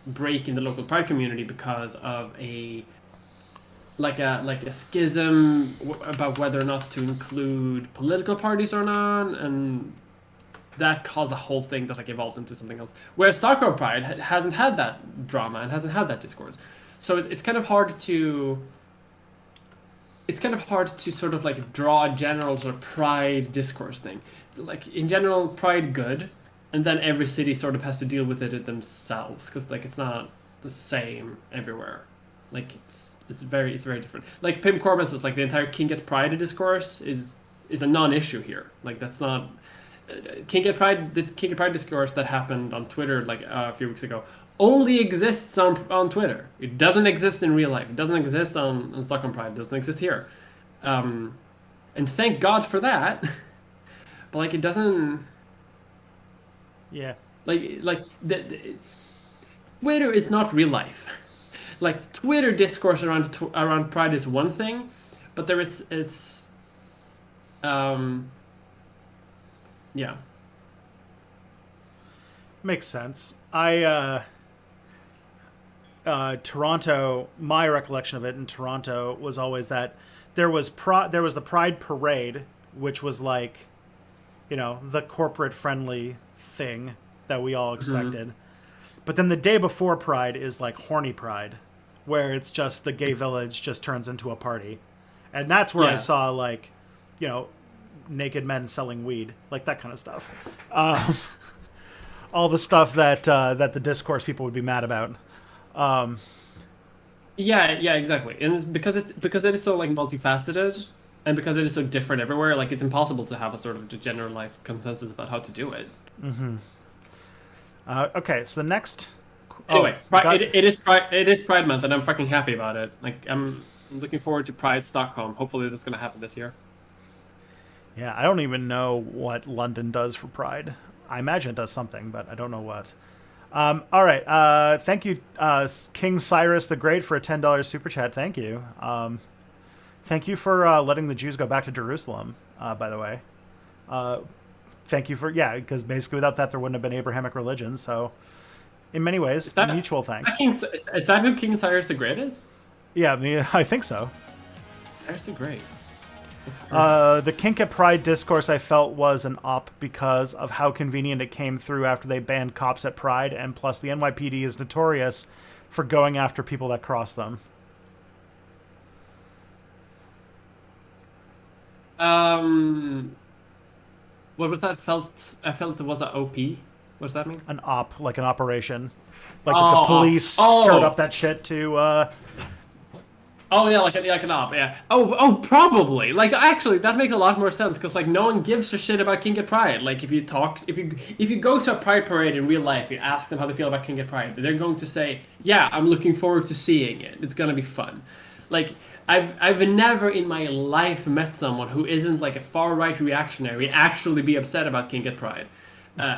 break in the local pride community because of a schism about whether or not to include political parties or not, and that caused a whole thing that like evolved into something else. Whereas Stockholm Pride hasn't had that drama and hasn't had that discourse, so it's kind of hard to sort of like draw a general sort of pride discourse thing. Like in general, pride good, and then every city sort of has to deal with it themselves because like it's not the same everywhere. Like it's very different. Like Pim Corbin says, like the entire King at Pride discourse is a non-issue here. Like that's not the King at Pride discourse that happened on Twitter like a few weeks ago only exists on Twitter. It doesn't exist in real life. It doesn't exist on Stockholm Pride. It doesn't exist here. And thank God for that. But like it doesn't. Yeah. Like Twitter is not real life. Like Twitter discourse around Pride is one thing, but there is yeah. Makes sense. Toronto, my recollection of it in Toronto was always that there was the Pride Parade, which was like, the corporate friendly thing that we all expected. Mm-hmm. But then the day before Pride is like horny Pride, where it's just the gay village just turns into a party. And that's where I saw like, naked men selling weed, like that kind of stuff. All the stuff that the discourse people would be mad about. Yeah, exactly. And it's because it is so like multifaceted, and because it is so different everywhere, like it's impossible to have a sort of generalized consensus about how to do it. Mm-hmm. Okay, so the next. Anyway, it is Pride Month, and I'm fucking happy about it. Like I'm looking forward to Pride Stockholm. Hopefully, that's going to happen this year. Yeah, I don't even know what London does for Pride. I imagine it does something, but I don't know what. All right. Thank you, King Cyrus the Great, for a $10 super chat. Thank you. Thank you for letting the Jews go back to Jerusalem, by the way. Thank you for, because basically without that, there wouldn't have been Abrahamic religion. So in many ways, mutual thanks. Is that who King Cyrus the Great is? Yeah, I think so. Cyrus the Great. The Kink at Pride discourse I felt was an op because of how convenient it came through after they banned cops at Pride, and plus the NYPD is notorious for going after people that cross them. What was that? I felt it was an OP. What does that mean? An op, like an operation. Like the police stirred up that shit to... Oh yeah, like an op, yeah. Oh, probably. Like actually, that makes a lot more sense because like no one gives a shit about King at Pride. Like if you go to a Pride parade in real life, you ask them how they feel about King at Pride, they're going to say, "Yeah, I'm looking forward to seeing it. It's gonna be fun." Like I've never in my life met someone who isn't like a far right reactionary actually be upset about King at Pride,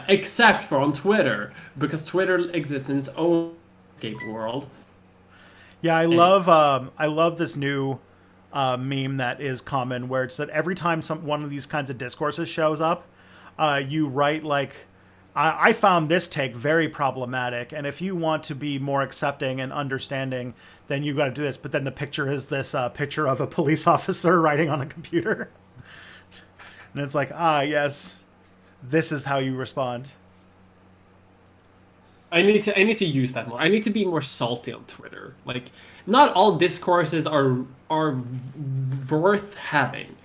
except for on Twitter because Twitter exists in its own escape world. Yeah, I love this new meme that is common where it's that every time one of these kinds of discourses shows up, you write like, I found this take very problematic, and if you want to be more accepting and understanding, then you got to do this. But then the picture is this picture of a police officer writing on a computer. And it's like, yes, this is how you respond. I need to use that more. I need to be more salty on Twitter. Like, not all discourses are worth having.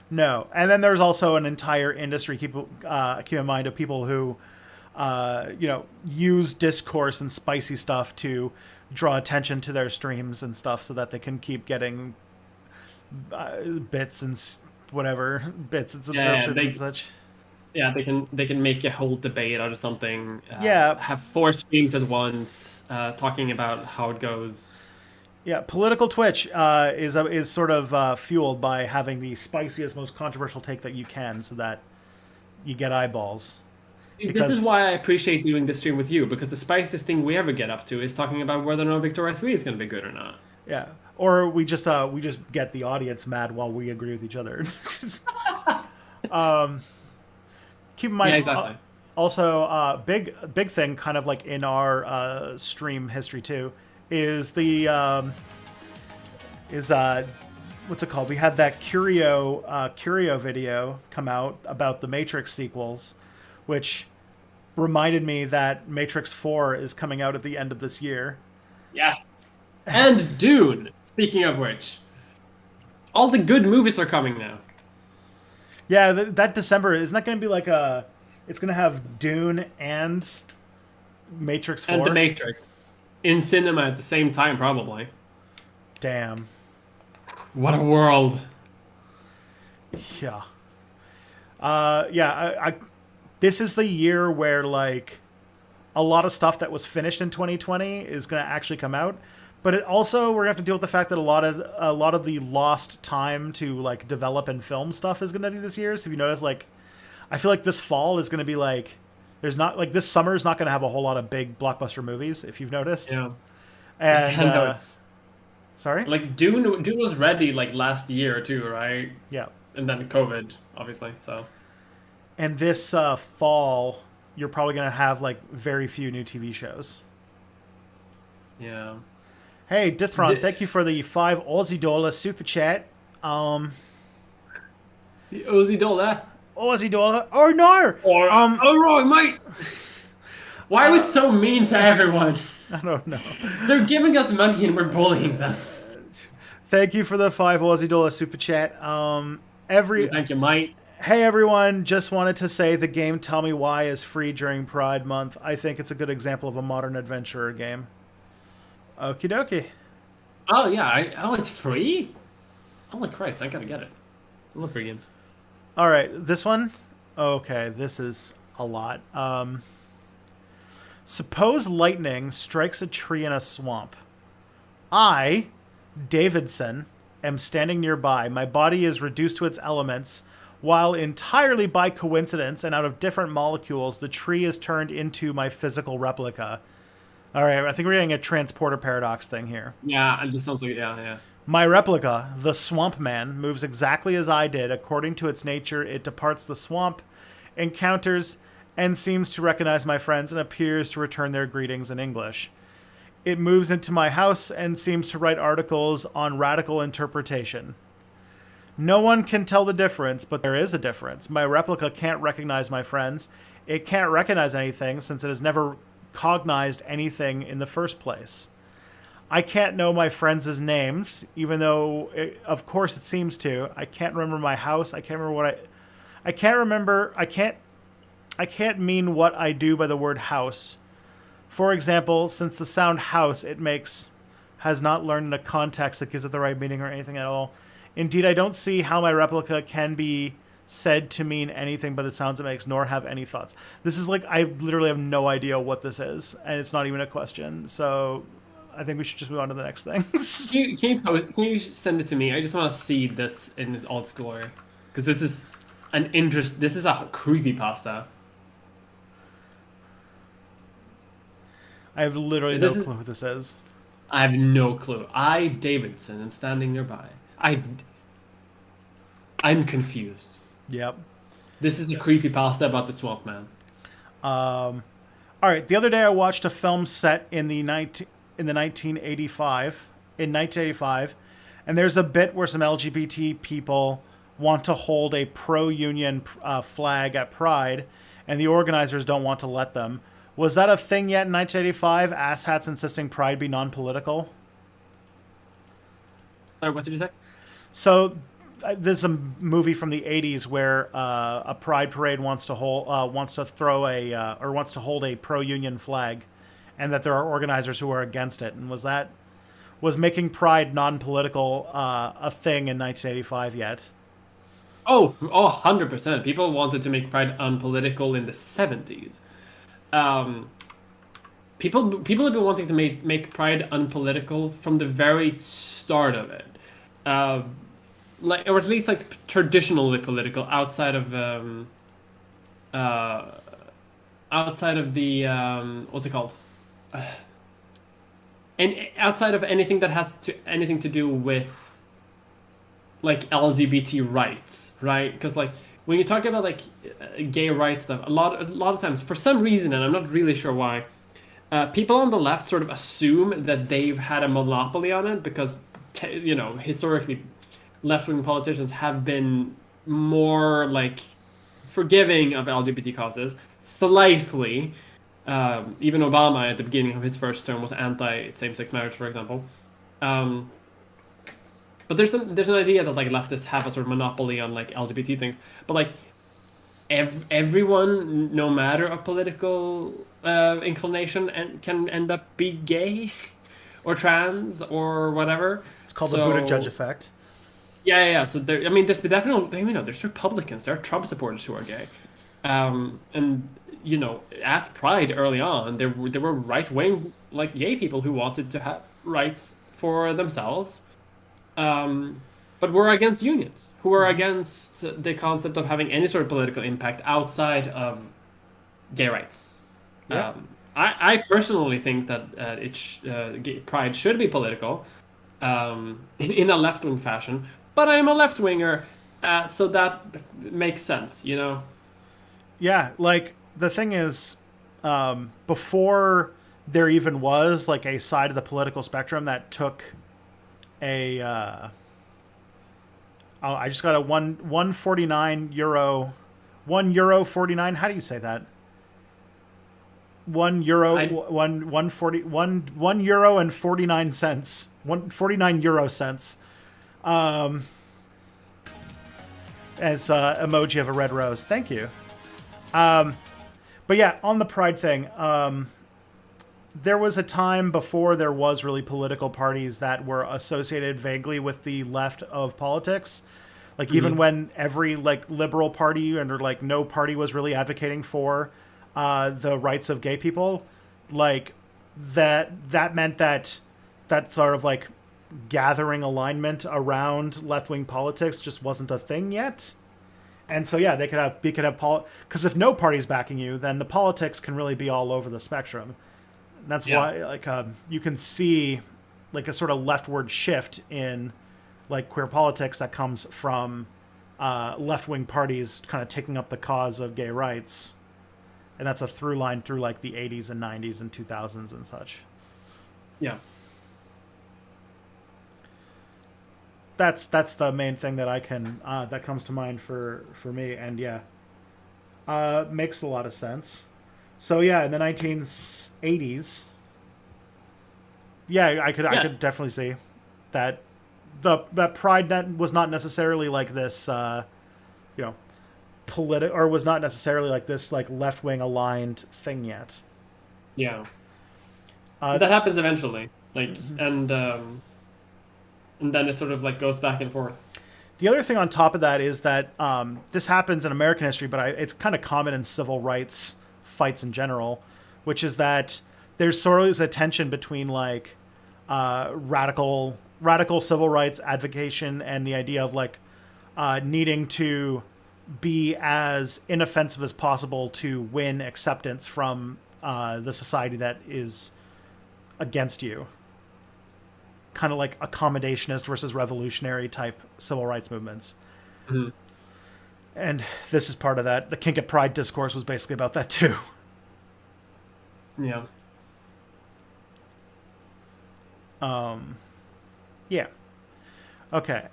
No, and then there's also an entire industry. Keep in mind of people who, use discourse and spicy stuff to draw attention to their streams and stuff, so that they can keep getting bits and whatever bits and subscriptions and such. Yeah, they can make a whole debate out of something. Yeah. Have 4 streams at once, talking about how it goes. Yeah, political Twitch is sort of fueled by having the spiciest, most controversial take that you can, so that you get eyeballs. This is why I appreciate doing this stream with you, because the spiciest thing we ever get up to is talking about whether or not Victoria 3 is going to be good or not. Yeah, or we just get the audience mad while we agree with each other. Keep in mind, Yeah, exactly. also, big thing, kind of like in our stream history too, is the what's it called? We had that Curio video come out about the Matrix sequels, which reminded me that Matrix 4 is coming out at the end of this year. Yes. And Dune, speaking of which. All the good movies are coming now. Yeah, that December, isn't that going to be like it's going to have Dune and Matrix 4? And The Matrix. In cinema at the same time, probably. Damn. What a world. Yeah. I this is the year where, like, a lot of stuff that was finished in 2020 is going to actually come out. But it also, we're going to have to deal with the fact that a lot of the lost time to, like, develop and film stuff is going to be this year. So if you notice, like, I feel like this fall is going to be, like, there's not, like, this summer is not going to have a whole lot of big blockbuster movies, if you've noticed. Yeah. And, sorry? Like, Dune was ready, like, last year, too, right? Yeah. And then COVID, obviously, so. And this fall, you're probably going to have, like, very few new TV shows. Yeah. Hey, Dithron, thank you for the $5 super chat. The Aussie dollar. Aussie dollar. Oh no! Oh wrong, mate. Why are we so mean to everyone? I don't know. They're giving us money and we're bullying them. Thank you for the $5 super chat. Thank you, mate. Hey everyone, just wanted to say the game Tell Me Why is free during Pride Month. I think it's a good example of a modern adventurer game. Okie dokie. Oh yeah, oh it's free? Holy Christ, I gotta get it. I love free games. Alright, this one? Okay, this is a lot. Suppose lightning strikes a tree in a swamp. I, Davidson, am standing nearby. My body is reduced to its elements, while entirely by coincidence and out of different molecules, the tree is turned into my physical replica. All right, I think we're getting a transporter paradox thing here. Yeah, it just sounds like, yeah. My replica, the swamp man, moves exactly as I did. According to its nature, it departs the swamp, encounters, and seems to recognize my friends and appears to return their greetings in English. It moves into my house and seems to write articles on radical interpretation. No one can tell the difference, but there is a difference. My replica can't recognize my friends. It can't recognize anything since it has never cognized anything in the first place. I can't know my friends' names, even though, of course, it seems to. I can't remember my house. I can't remember what I can't remember. I can't mean what I do by the word house. For example, since the sound house it makes has not learned a context that gives it the right meaning or anything at all. Indeed, I don't see how my replica can be said to mean anything but the sounds it makes, nor have any thoughts. This is like, I literally have no idea what this is, and it's not even a question. So I think we should just move on to the next thing. Can you send it to me? I just want to see this in all its glory, because this is this is a creepypasta. I have literally no clue what this is. I have no clue. I, Davidson, am standing nearby. I'm confused. Yep. This is a creepypasta about the swamp man. All right. The other day I watched a film set in the 1985, and there's a bit where some LGBT people want to hold a pro-union flag at Pride, and the organizers don't want to let them. Was that a thing yet in 1985? Asshats insisting Pride be non-political. Sorry, what did you say? So there's a movie from the 80s where a pride parade wants to hold a pro-union flag, and that there are organizers who are against it. And was making pride non-political a thing in 1985 yet? Oh, 100%. People wanted to make Pride unpolitical in the 70s. People have been wanting to make Pride unpolitical from the very start of it. Or at least like traditionally political outside of the what's it called? And outside of anything that has anything to do with like LGBT rights, right? Because like when you talk about like gay rights stuff, a lot of times for some reason, and I'm not really sure why, people on the left sort of assume that they've had a monopoly on it because historically left-wing politicians have been more like forgiving of LGBT causes, slightly. Even Obama at the beginning of his first term was anti-same-sex marriage, for example. But there's an idea that like leftists have a sort of monopoly on like LGBT things, but like everyone, no matter of political inclination, and can end up be gay or trans or whatever. It's called the Buttigieg effect. Yeah. So there's definitely, there's Republicans, there are Trump supporters who are gay, and at Pride early on, there were right wing like gay people who wanted to have rights for themselves, but were against unions, who were against the concept of having any sort of political impact outside of gay rights. Yeah. I personally think that Pride should be political, in a left-wing fashion, but I'm a left-winger, so that makes sense, Yeah, like the thing is, before there even was like a side of the political spectrum that took a I just got a 149 euro, €1.49. How do you say that? €1 euro and 49 cents. 49 euro cents. It's an emoji of a red rose. Thank you. But yeah, on the Pride thing, there was a time before there was really political parties that were associated vaguely with the left of politics. Like even when every like liberal party or like no party was really advocating for the rights of gay people, like that meant that sort of like gathering alignment around left-wing politics just wasn't a thing yet. And so yeah, they could have because if no party's backing you, then the politics can really be all over the spectrum. And that's why like you can see like a sort of leftward shift in like queer politics that comes from left-wing parties kind of taking up the cause of gay rights. And that's a through line through like the 80s and 90s and 2000s and such. Yeah. That's the main thing that I can that comes to mind for me, and makes a lot of sense. So yeah, in the 1980s, I could definitely see that that Pride was not necessarily like this, or was not necessarily like this like left wing aligned thing yet. Yeah. That happens eventually, like and then it sort of like goes back and forth. The other thing on top of that is that this happens in American history, but it's kind of common in civil rights fights in general, which is that there's sort of a tension between like radical civil rights advocacy and the idea of like needing to be as inoffensive as possible to win acceptance from the society that is against you. Kind of like accommodationist versus revolutionary type civil rights movements. And this is part of that. The Kink at Pride discourse was basically about that too. Yeah. Yeah. Okay.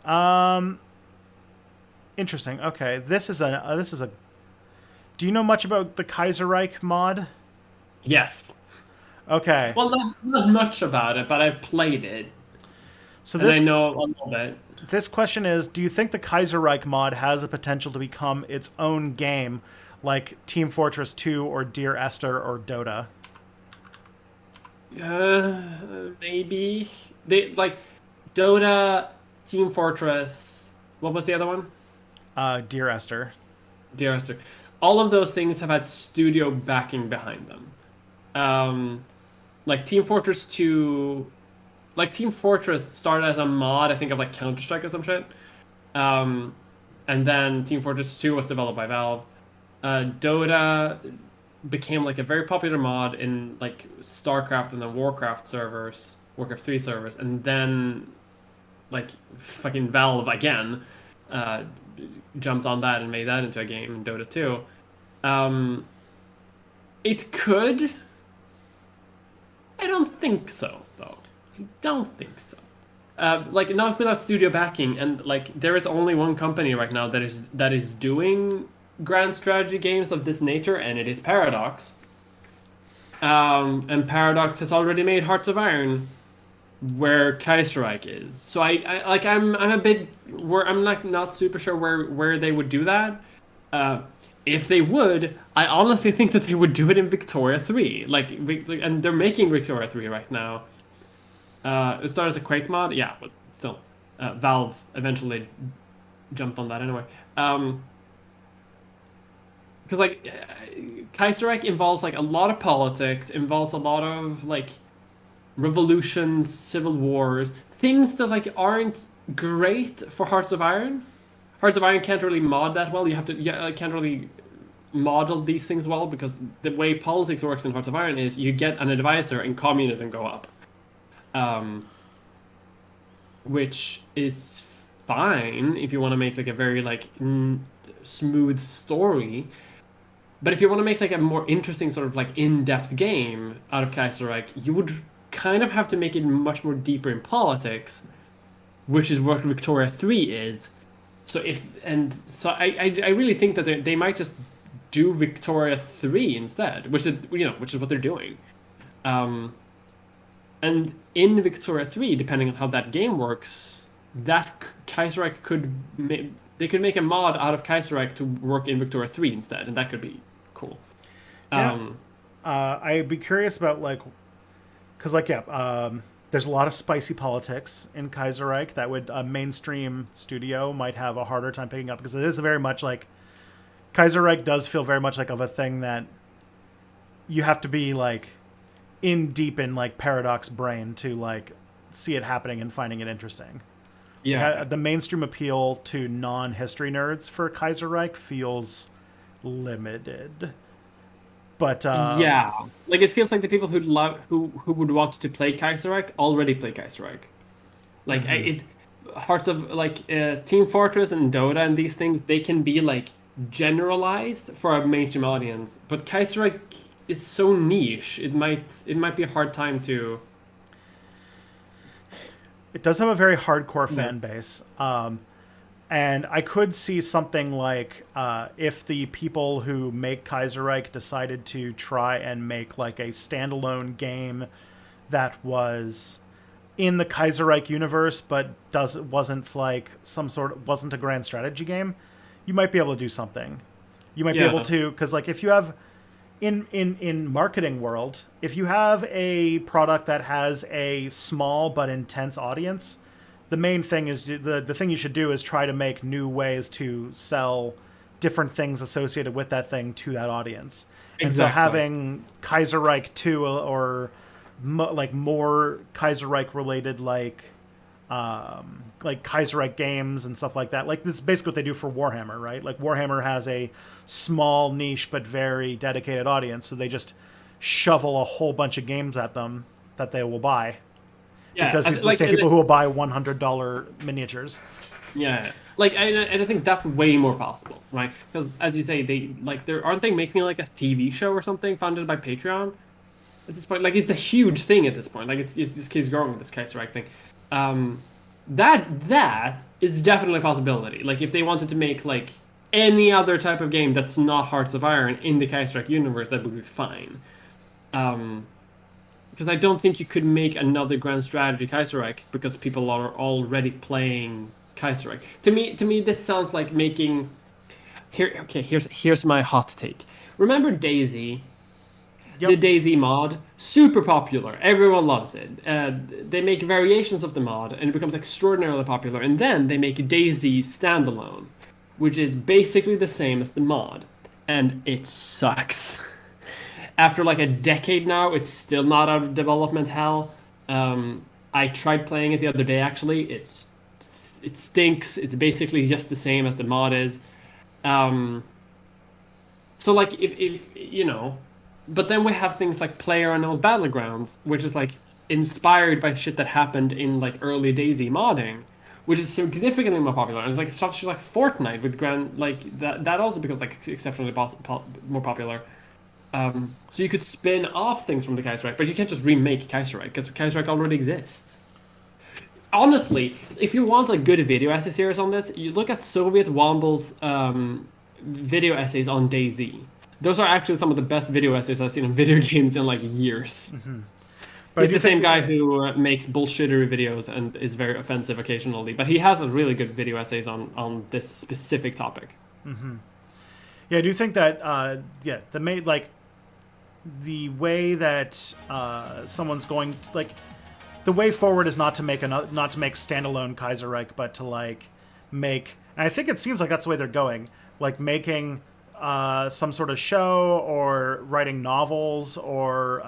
Interesting. Okay. This is a. Do you know much about the Kaiserreich mod? Yes. Okay. Well, not much about it, but I've played it, So and I this know a little bit. this question is: do you think the Kaiserreich mod has a potential to become its own game, like Team Fortress 2 or Dear Esther or Dota? Maybe they like Dota, Team Fortress. What was the other one? Dear Esther. DRS. All of those things have had studio backing behind them. Um, like Team Fortress 2, like Team Fortress started as a mod, I think, of like Counter-Strike or some shit. Um, and then Team Fortress 2 was developed by Valve. Dota became like a very popular mod in like StarCraft and then Warcraft servers, Warcraft 3 servers, and then like fucking Valve again uh, jumped on that and made that into a game in Dota 2. Um, it could. I don't think so, though. I don't think so. Like not without studio backing, and like there is only one company right now that is doing grand strategy games of this nature, and it is Paradox. And Paradox has already made Hearts of Iron, where Kaiserreich is. So I'm a bit where I'm not super sure where they would do that. If they would, I honestly think that they would do it in Victoria 3. And they're making Victoria 3 right now. It started as a Quake mod, yeah, but still, Valve eventually jumped on that anyway. Because Kaiserreich involves like a lot of politics, involves a lot of like revolutions, civil wars, things that like aren't great for Hearts of Iron. Hearts of Iron can't really mod that well. Can't really model these things well because the way politics works in Hearts of Iron is you get an advisor and communism go up, which is fine if you want to make like a very like smooth story. But if you want to make like a more interesting sort of like in-depth game out of Kaiserreich, you would kind of have to make it much more deeper in politics, which is what Victoria 3 is. So I really think that they might just do Victoria 3 instead, which is what they're doing. And in Victoria 3, depending on how that game works, that Kaiserreich they could make a mod out of Kaiserreich to work in Victoria 3 instead, and that could be cool. Yeah. I'd be curious about like, because like there's a lot of spicy politics in Kaiserreich that would a mainstream studio might have a harder time picking up because it is very much like Kaiserreich does feel very much like of a thing that you have to be like in deep in like Paradox brain to like see it happening and finding it interesting. Yeah. Like, the mainstream appeal to non-history nerds for Kaiserreich feels limited. But yeah, like it feels like the people who would want to play Kaiserreich already play Kaiserreich. Like Hearts of like Team Fortress and Dota and these things, they can be like generalized for a mainstream audience, but Kaiserreich is so niche. It might be a hard time to. It does have a very hardcore fan base. And I could see something like if the people who make Kaiserreich decided to try and make like a standalone game that was in the Kaiserreich universe, but wasn't like wasn't a grand strategy game, you might be able to do something. You might be able to, because like if you have in marketing world, if you have a product that has a small but intense audience, the main thing is the thing you should do is try to make new ways to sell different things associated with that thing to that audience. Exactly. And so having Kaiserreich 2 or like more Kaiserreich related like Kaiserreich games and stuff like that. Like this is basically what they do for Warhammer, right? Like Warhammer has a small niche but very dedicated audience, so they just shovel a whole bunch of games at them that they will buy. Yeah, because these are the same people who will buy $100 miniatures. Yeah, like I think that's way more possible, right? Because as you say, aren't they making like a TV show or something funded by Patreon at this point? Like it's a huge thing at this point. Like it's this keeps growing with this Kaiserreich thing. That is definitely a possibility. Like if they wanted to make like any other type of game that's not Hearts of Iron in the Kaiserreich universe, that would be fine. Because I don't think you could make another grand strategy Kaiserreich because people are already playing Kaiserreich. To me, this sounds like making here. Okay, here's my hot take. Remember Daisy, the Yep. Daisy mod, super popular. Everyone loves it. They make variations of the mod, and it becomes extraordinarily popular. And then they make Daisy standalone, which is basically the same as the mod, and it sucks. After like a decade now, it's still not out of development hell. I tried playing it the other day. Actually, it stinks. It's basically just the same as the mod is. Um, so like if you know, but then we have things like PlayerUnknown's Battlegrounds, which is like inspired by shit that happened in like early Daisy modding, which is significantly more popular. And it's like stuff like Fortnite with grand like that also becomes like exceptionally more popular. So you could spin off things from the Kaiserreich, but you can't just remake Kaiserreich because Kaiserreich already exists. Honestly, if you want a good video essay series on this, you look at Soviet Womble's video essays on DayZ. Those are actually some of the best video essays I've seen in video games in like years. But He's the same guy who makes bullshittery videos and is very offensive occasionally, but he has a really good video essays on this specific topic. Yeah, I do think that the made like the way that someone's going to, like the way forward is not to make standalone Kaiserreich, but to like make. And I think it seems like that's the way they're going, like making some sort of show or writing novels or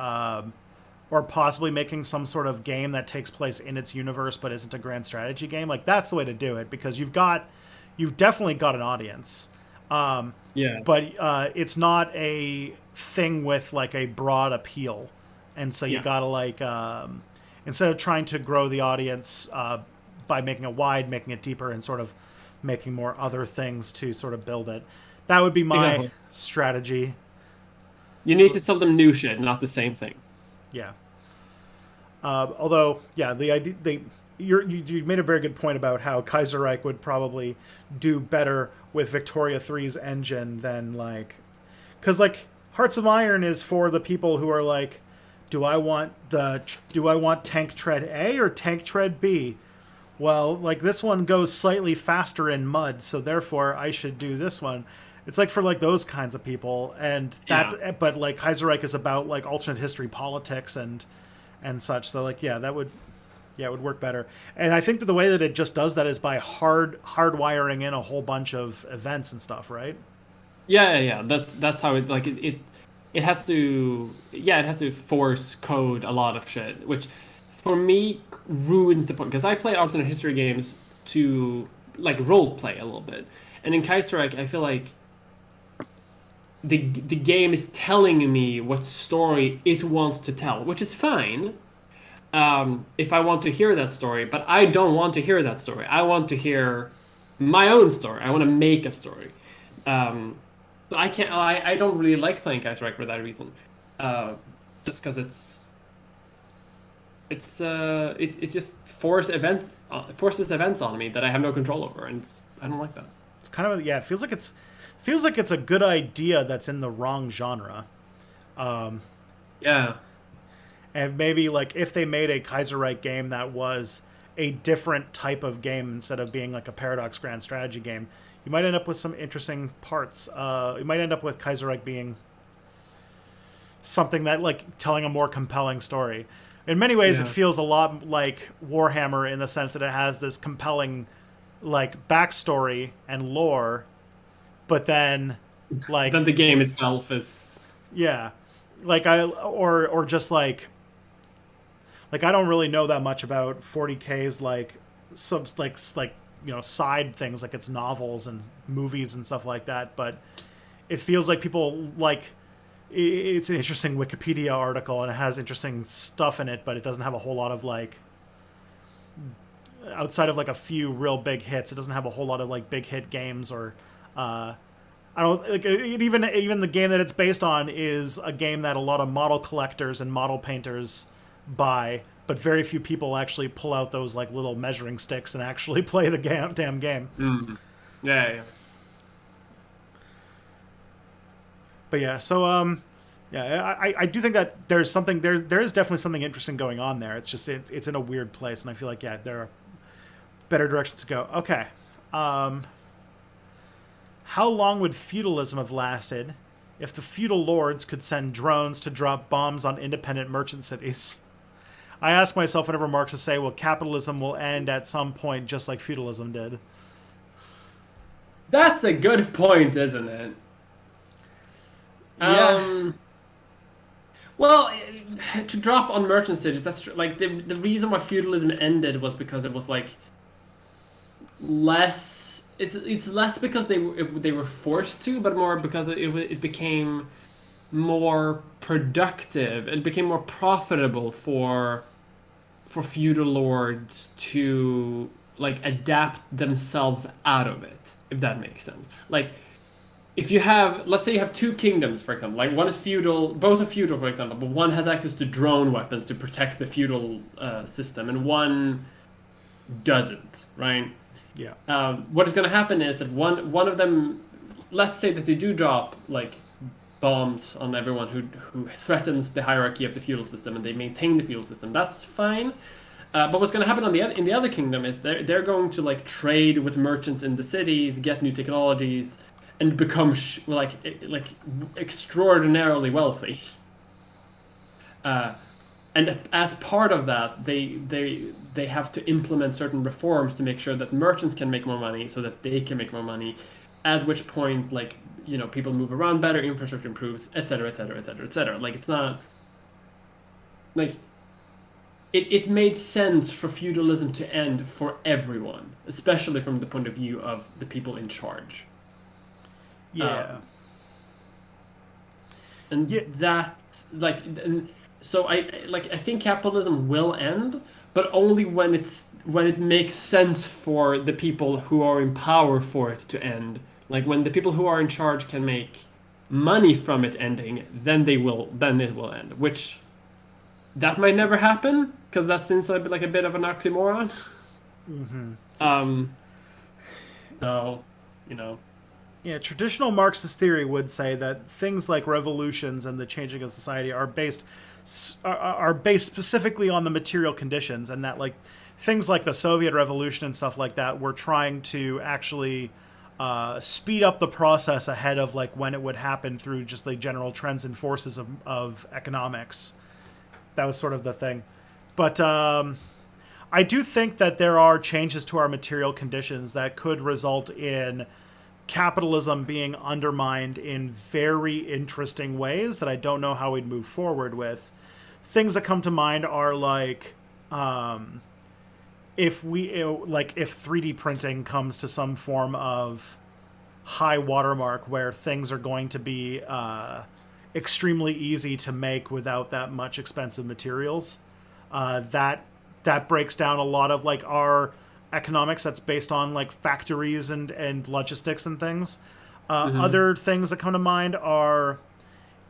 possibly making some sort of game that takes place in its universe but isn't a grand strategy game. Like that's the way to do it because you've definitely got an audience. Yeah. But it's not a thing with like a broad appeal, and so you Yeah. gotta like instead of trying to grow the audience by making it wide, making it deeper, and sort of making more other things to sort of build it. That would be my Exactly. strategy. You need to sell them new shit, not the same thing. Yeah. Although, yeah, the idea you made a very good point about how Kaiserreich would probably do better with Victoria 3's engine than like, because like Hearts of Iron is for the people who are like, do I want tank tread A or tank tread B? Well, like this one goes slightly faster in mud, so therefore I should do this one. It's like for like those kinds of people, and that. Yeah. But like Kaiserreich is about like alternate history politics and such. So like it would work better. And I think that the way that it just does that is by hardwiring in a whole bunch of events and stuff, right? Yeah. That's how it like it has to it has to force code a lot of shit, which for me ruins the point because I play alternate history games to like role play a little bit. And in Kaiserreich, I feel like the game is telling me what story it wants to tell, which is fine. If I want to hear that story, but I don't want to hear that story. I want to hear my own story. I want to make a story. But I can't. I don't really like playing Kaiserreich for that reason. Just because it just forces events on me that I have no control over, and I don't like that. It's kind of it feels like it's a good idea that's in the wrong genre. Yeah. And maybe like if they made a Kaiserreich game that was a different type of game instead of being like a Paradox Grand Strategy game, you might end up with some interesting parts. You might end up with Kaiserreich being something that like telling a more compelling story. In many ways, Yeah. it feels a lot like Warhammer in the sense that it has this compelling like backstory and lore, but then like Then the game itself is. yeah, like or just like I don't really know that much about 40K's like subs like side things like its novels and movies and stuff like that, but it feels like people like it's an interesting Wikipedia article and it has interesting stuff in it, but it doesn't have a whole lot of like outside of like a few real big hits. It doesn't have a whole lot of like big hit games or I don't like even the game that it's based on is a game that a lot of model collectors and model painters buy, but very few people actually pull out those like little measuring sticks and actually play the damn game. Yeah. But yeah, so Yeah, I do think that there's something there is definitely something interesting going on there. It's just it's in a weird place, and I feel like there are better directions to go. Okay, um, how long would feudalism have lasted if the feudal lords could send drones to drop bombs on independent merchant cities? I ask myself whenever Marxists say, "Well, capitalism will end at some point, just like feudalism did." That's a good point, isn't it? Yeah. Well, to drop on merchant cities, that's true. Like the reason why feudalism ended was because it was like less. It's less because they were forced to, but more because it became more productive. It became more profitable for feudal lords to like adapt themselves out of it, if that makes sense. Like if you have, let's say you have two kingdoms, for example, like one is feudal, both are feudal, for example, but one has access to drone weapons to protect the feudal system, and one doesn't, right? Yeah. What is going to happen is that one of them, let's say that they do drop like bombs on everyone who threatens the hierarchy of the feudal system, and they maintain the feudal system. That's fine. But what's going to happen in the other kingdom is they're going to like trade with merchants in the cities, get new technologies, and become like extraordinarily wealthy. And as part of that, they have to implement certain reforms to make sure that merchants can make more money, so that they can make more money. At which point, like people move around better, infrastructure improves, etc., etc., etc., etc. Like it's not like it made sense for feudalism to end for everyone, especially from the point of view of the people in charge. Yeah. And Yeah. that so I think capitalism will end, but only when it makes sense for the people who are in power for it to end. Like when the people who are in charge can make money from it ending, then it will end. Which that might never happen, because that seems like a bit of an oxymoron. So, Yeah, traditional Marxist theory would say that things like revolutions and the changing of society are based specifically on the material conditions, and that like things like the Soviet Revolution and stuff like that were trying to actually speed up the process ahead of like when it would happen through just the general trends and forces of economics. That was sort of the thing. But I do think that there are changes to our material conditions that could result in capitalism being undermined in very interesting ways that I don't know how we'd move forward with. Things that come to mind are like if 3D printing comes to some form of high watermark where things are going to be extremely easy to make without that much expensive materials, that breaks down a lot of like our economics that's based on like factories and logistics and things. Other things that come to mind are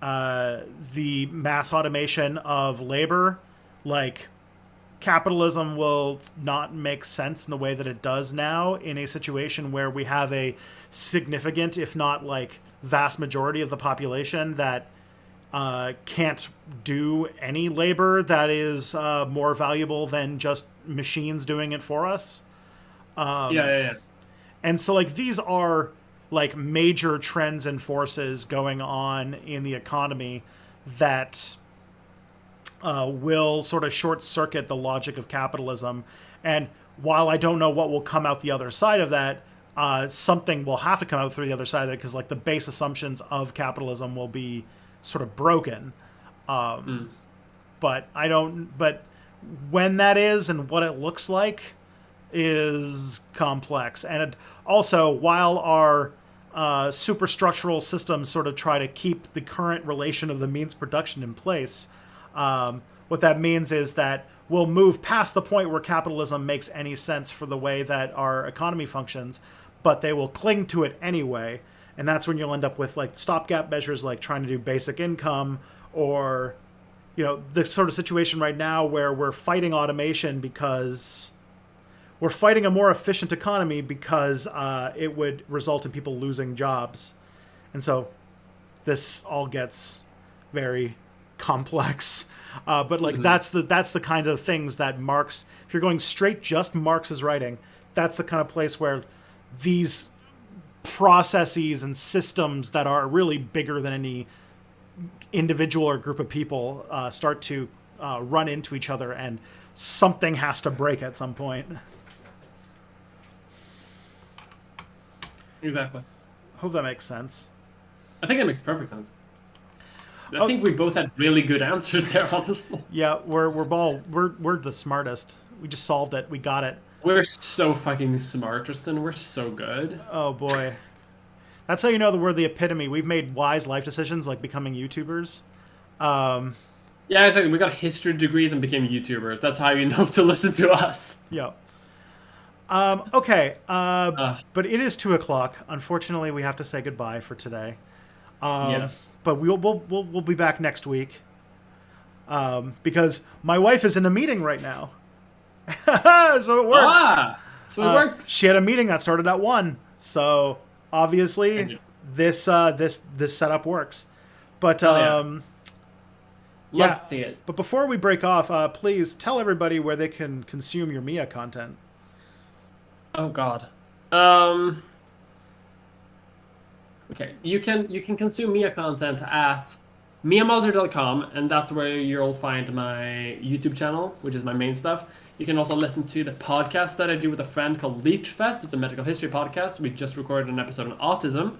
the mass automation of labor. Like capitalism will not make sense in the way that it does now in a situation where we have a significant, if not like vast majority of the population that can't do any labor that is more valuable than just machines doing it for us. yeah. And so like these are like major trends and forces going on in the economy that will sort of short circuit the logic of capitalism. And while I don't know what will come out the other side of that, something will have to come out through the other side of it, because like the base assumptions of capitalism will be sort of broken. But I don't. But when that is and what it looks like is complex. And also, while our superstructural systems sort of try to keep the current relation of the means production in place, what that means is that we'll move past the point where capitalism makes any sense for the way that our economy functions, but they will cling to it anyway. And that's when you'll end up with like stopgap measures like trying to do basic income, or the sort of situation right now where we're fighting automation because we're fighting a more efficient economy because it would result in people losing jobs. And so this all gets very complex. But like that's the kind of things that Marx, if you're going straight just Marx's writing, that's the kind of place where these processes and systems that are really bigger than any individual or group of people start to run into each other, and something has to break at some point. Exactly. Hope that makes sense. I think that makes perfect sense. I think we both had really good answers there, honestly. Yeah, we're the smartest. We just solved it. We got it. We're so fucking smart, Tristan. We're so good. Oh boy. That's how you know that we're the epitome. We've made wise life decisions like becoming YouTubers. Yeah, I think we got history degrees and became YouTubers. That's how you know to listen to us. Yeah. Okay. But it is 2:00. Unfortunately, we have to say goodbye for today. Yes. But we'll be back next week. Because my wife is in a meeting right now. So it worked. So it works. She had a meeting that started at 1. So obviously this setup works. But Love to see it. But before we break off, please tell everybody where they can consume your Mia content. Oh God. Okay, you can consume Mia content at miamulder.com, and that's where you'll find my YouTube channel, which is my main stuff. You can also listen to the podcast that I do with a friend called Leechfest. It's a medical history podcast. We just recorded an episode on autism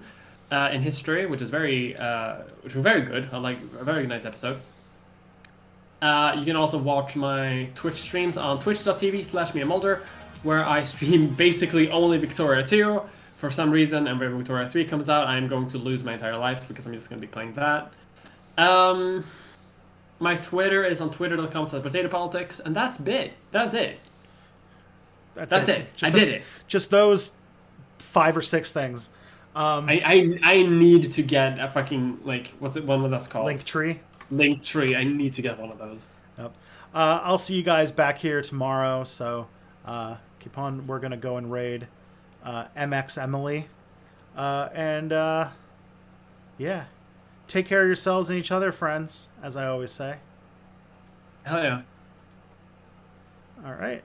in history, which was very good. Like a very nice episode. You can also watch my Twitch streams on twitch.tv/miamulder, where I stream basically only Victoria 2 for some reason, and when Victoria 3 comes out, I'm going to lose my entire life because I'm just going to be playing that. My Twitter is on twitter.com/potatopolitics, and that's it. That's it. I did it. Just those 5 or 6 things. I need to get a fucking, like, what's it, one that's called? Linktree. I need to get one of those. Yep. I'll see you guys back here tomorrow, so keep on. We're going to go and raid MX Emily. Yeah. Take care of yourselves and each other, friends, as I always say. Hell yeah. All right.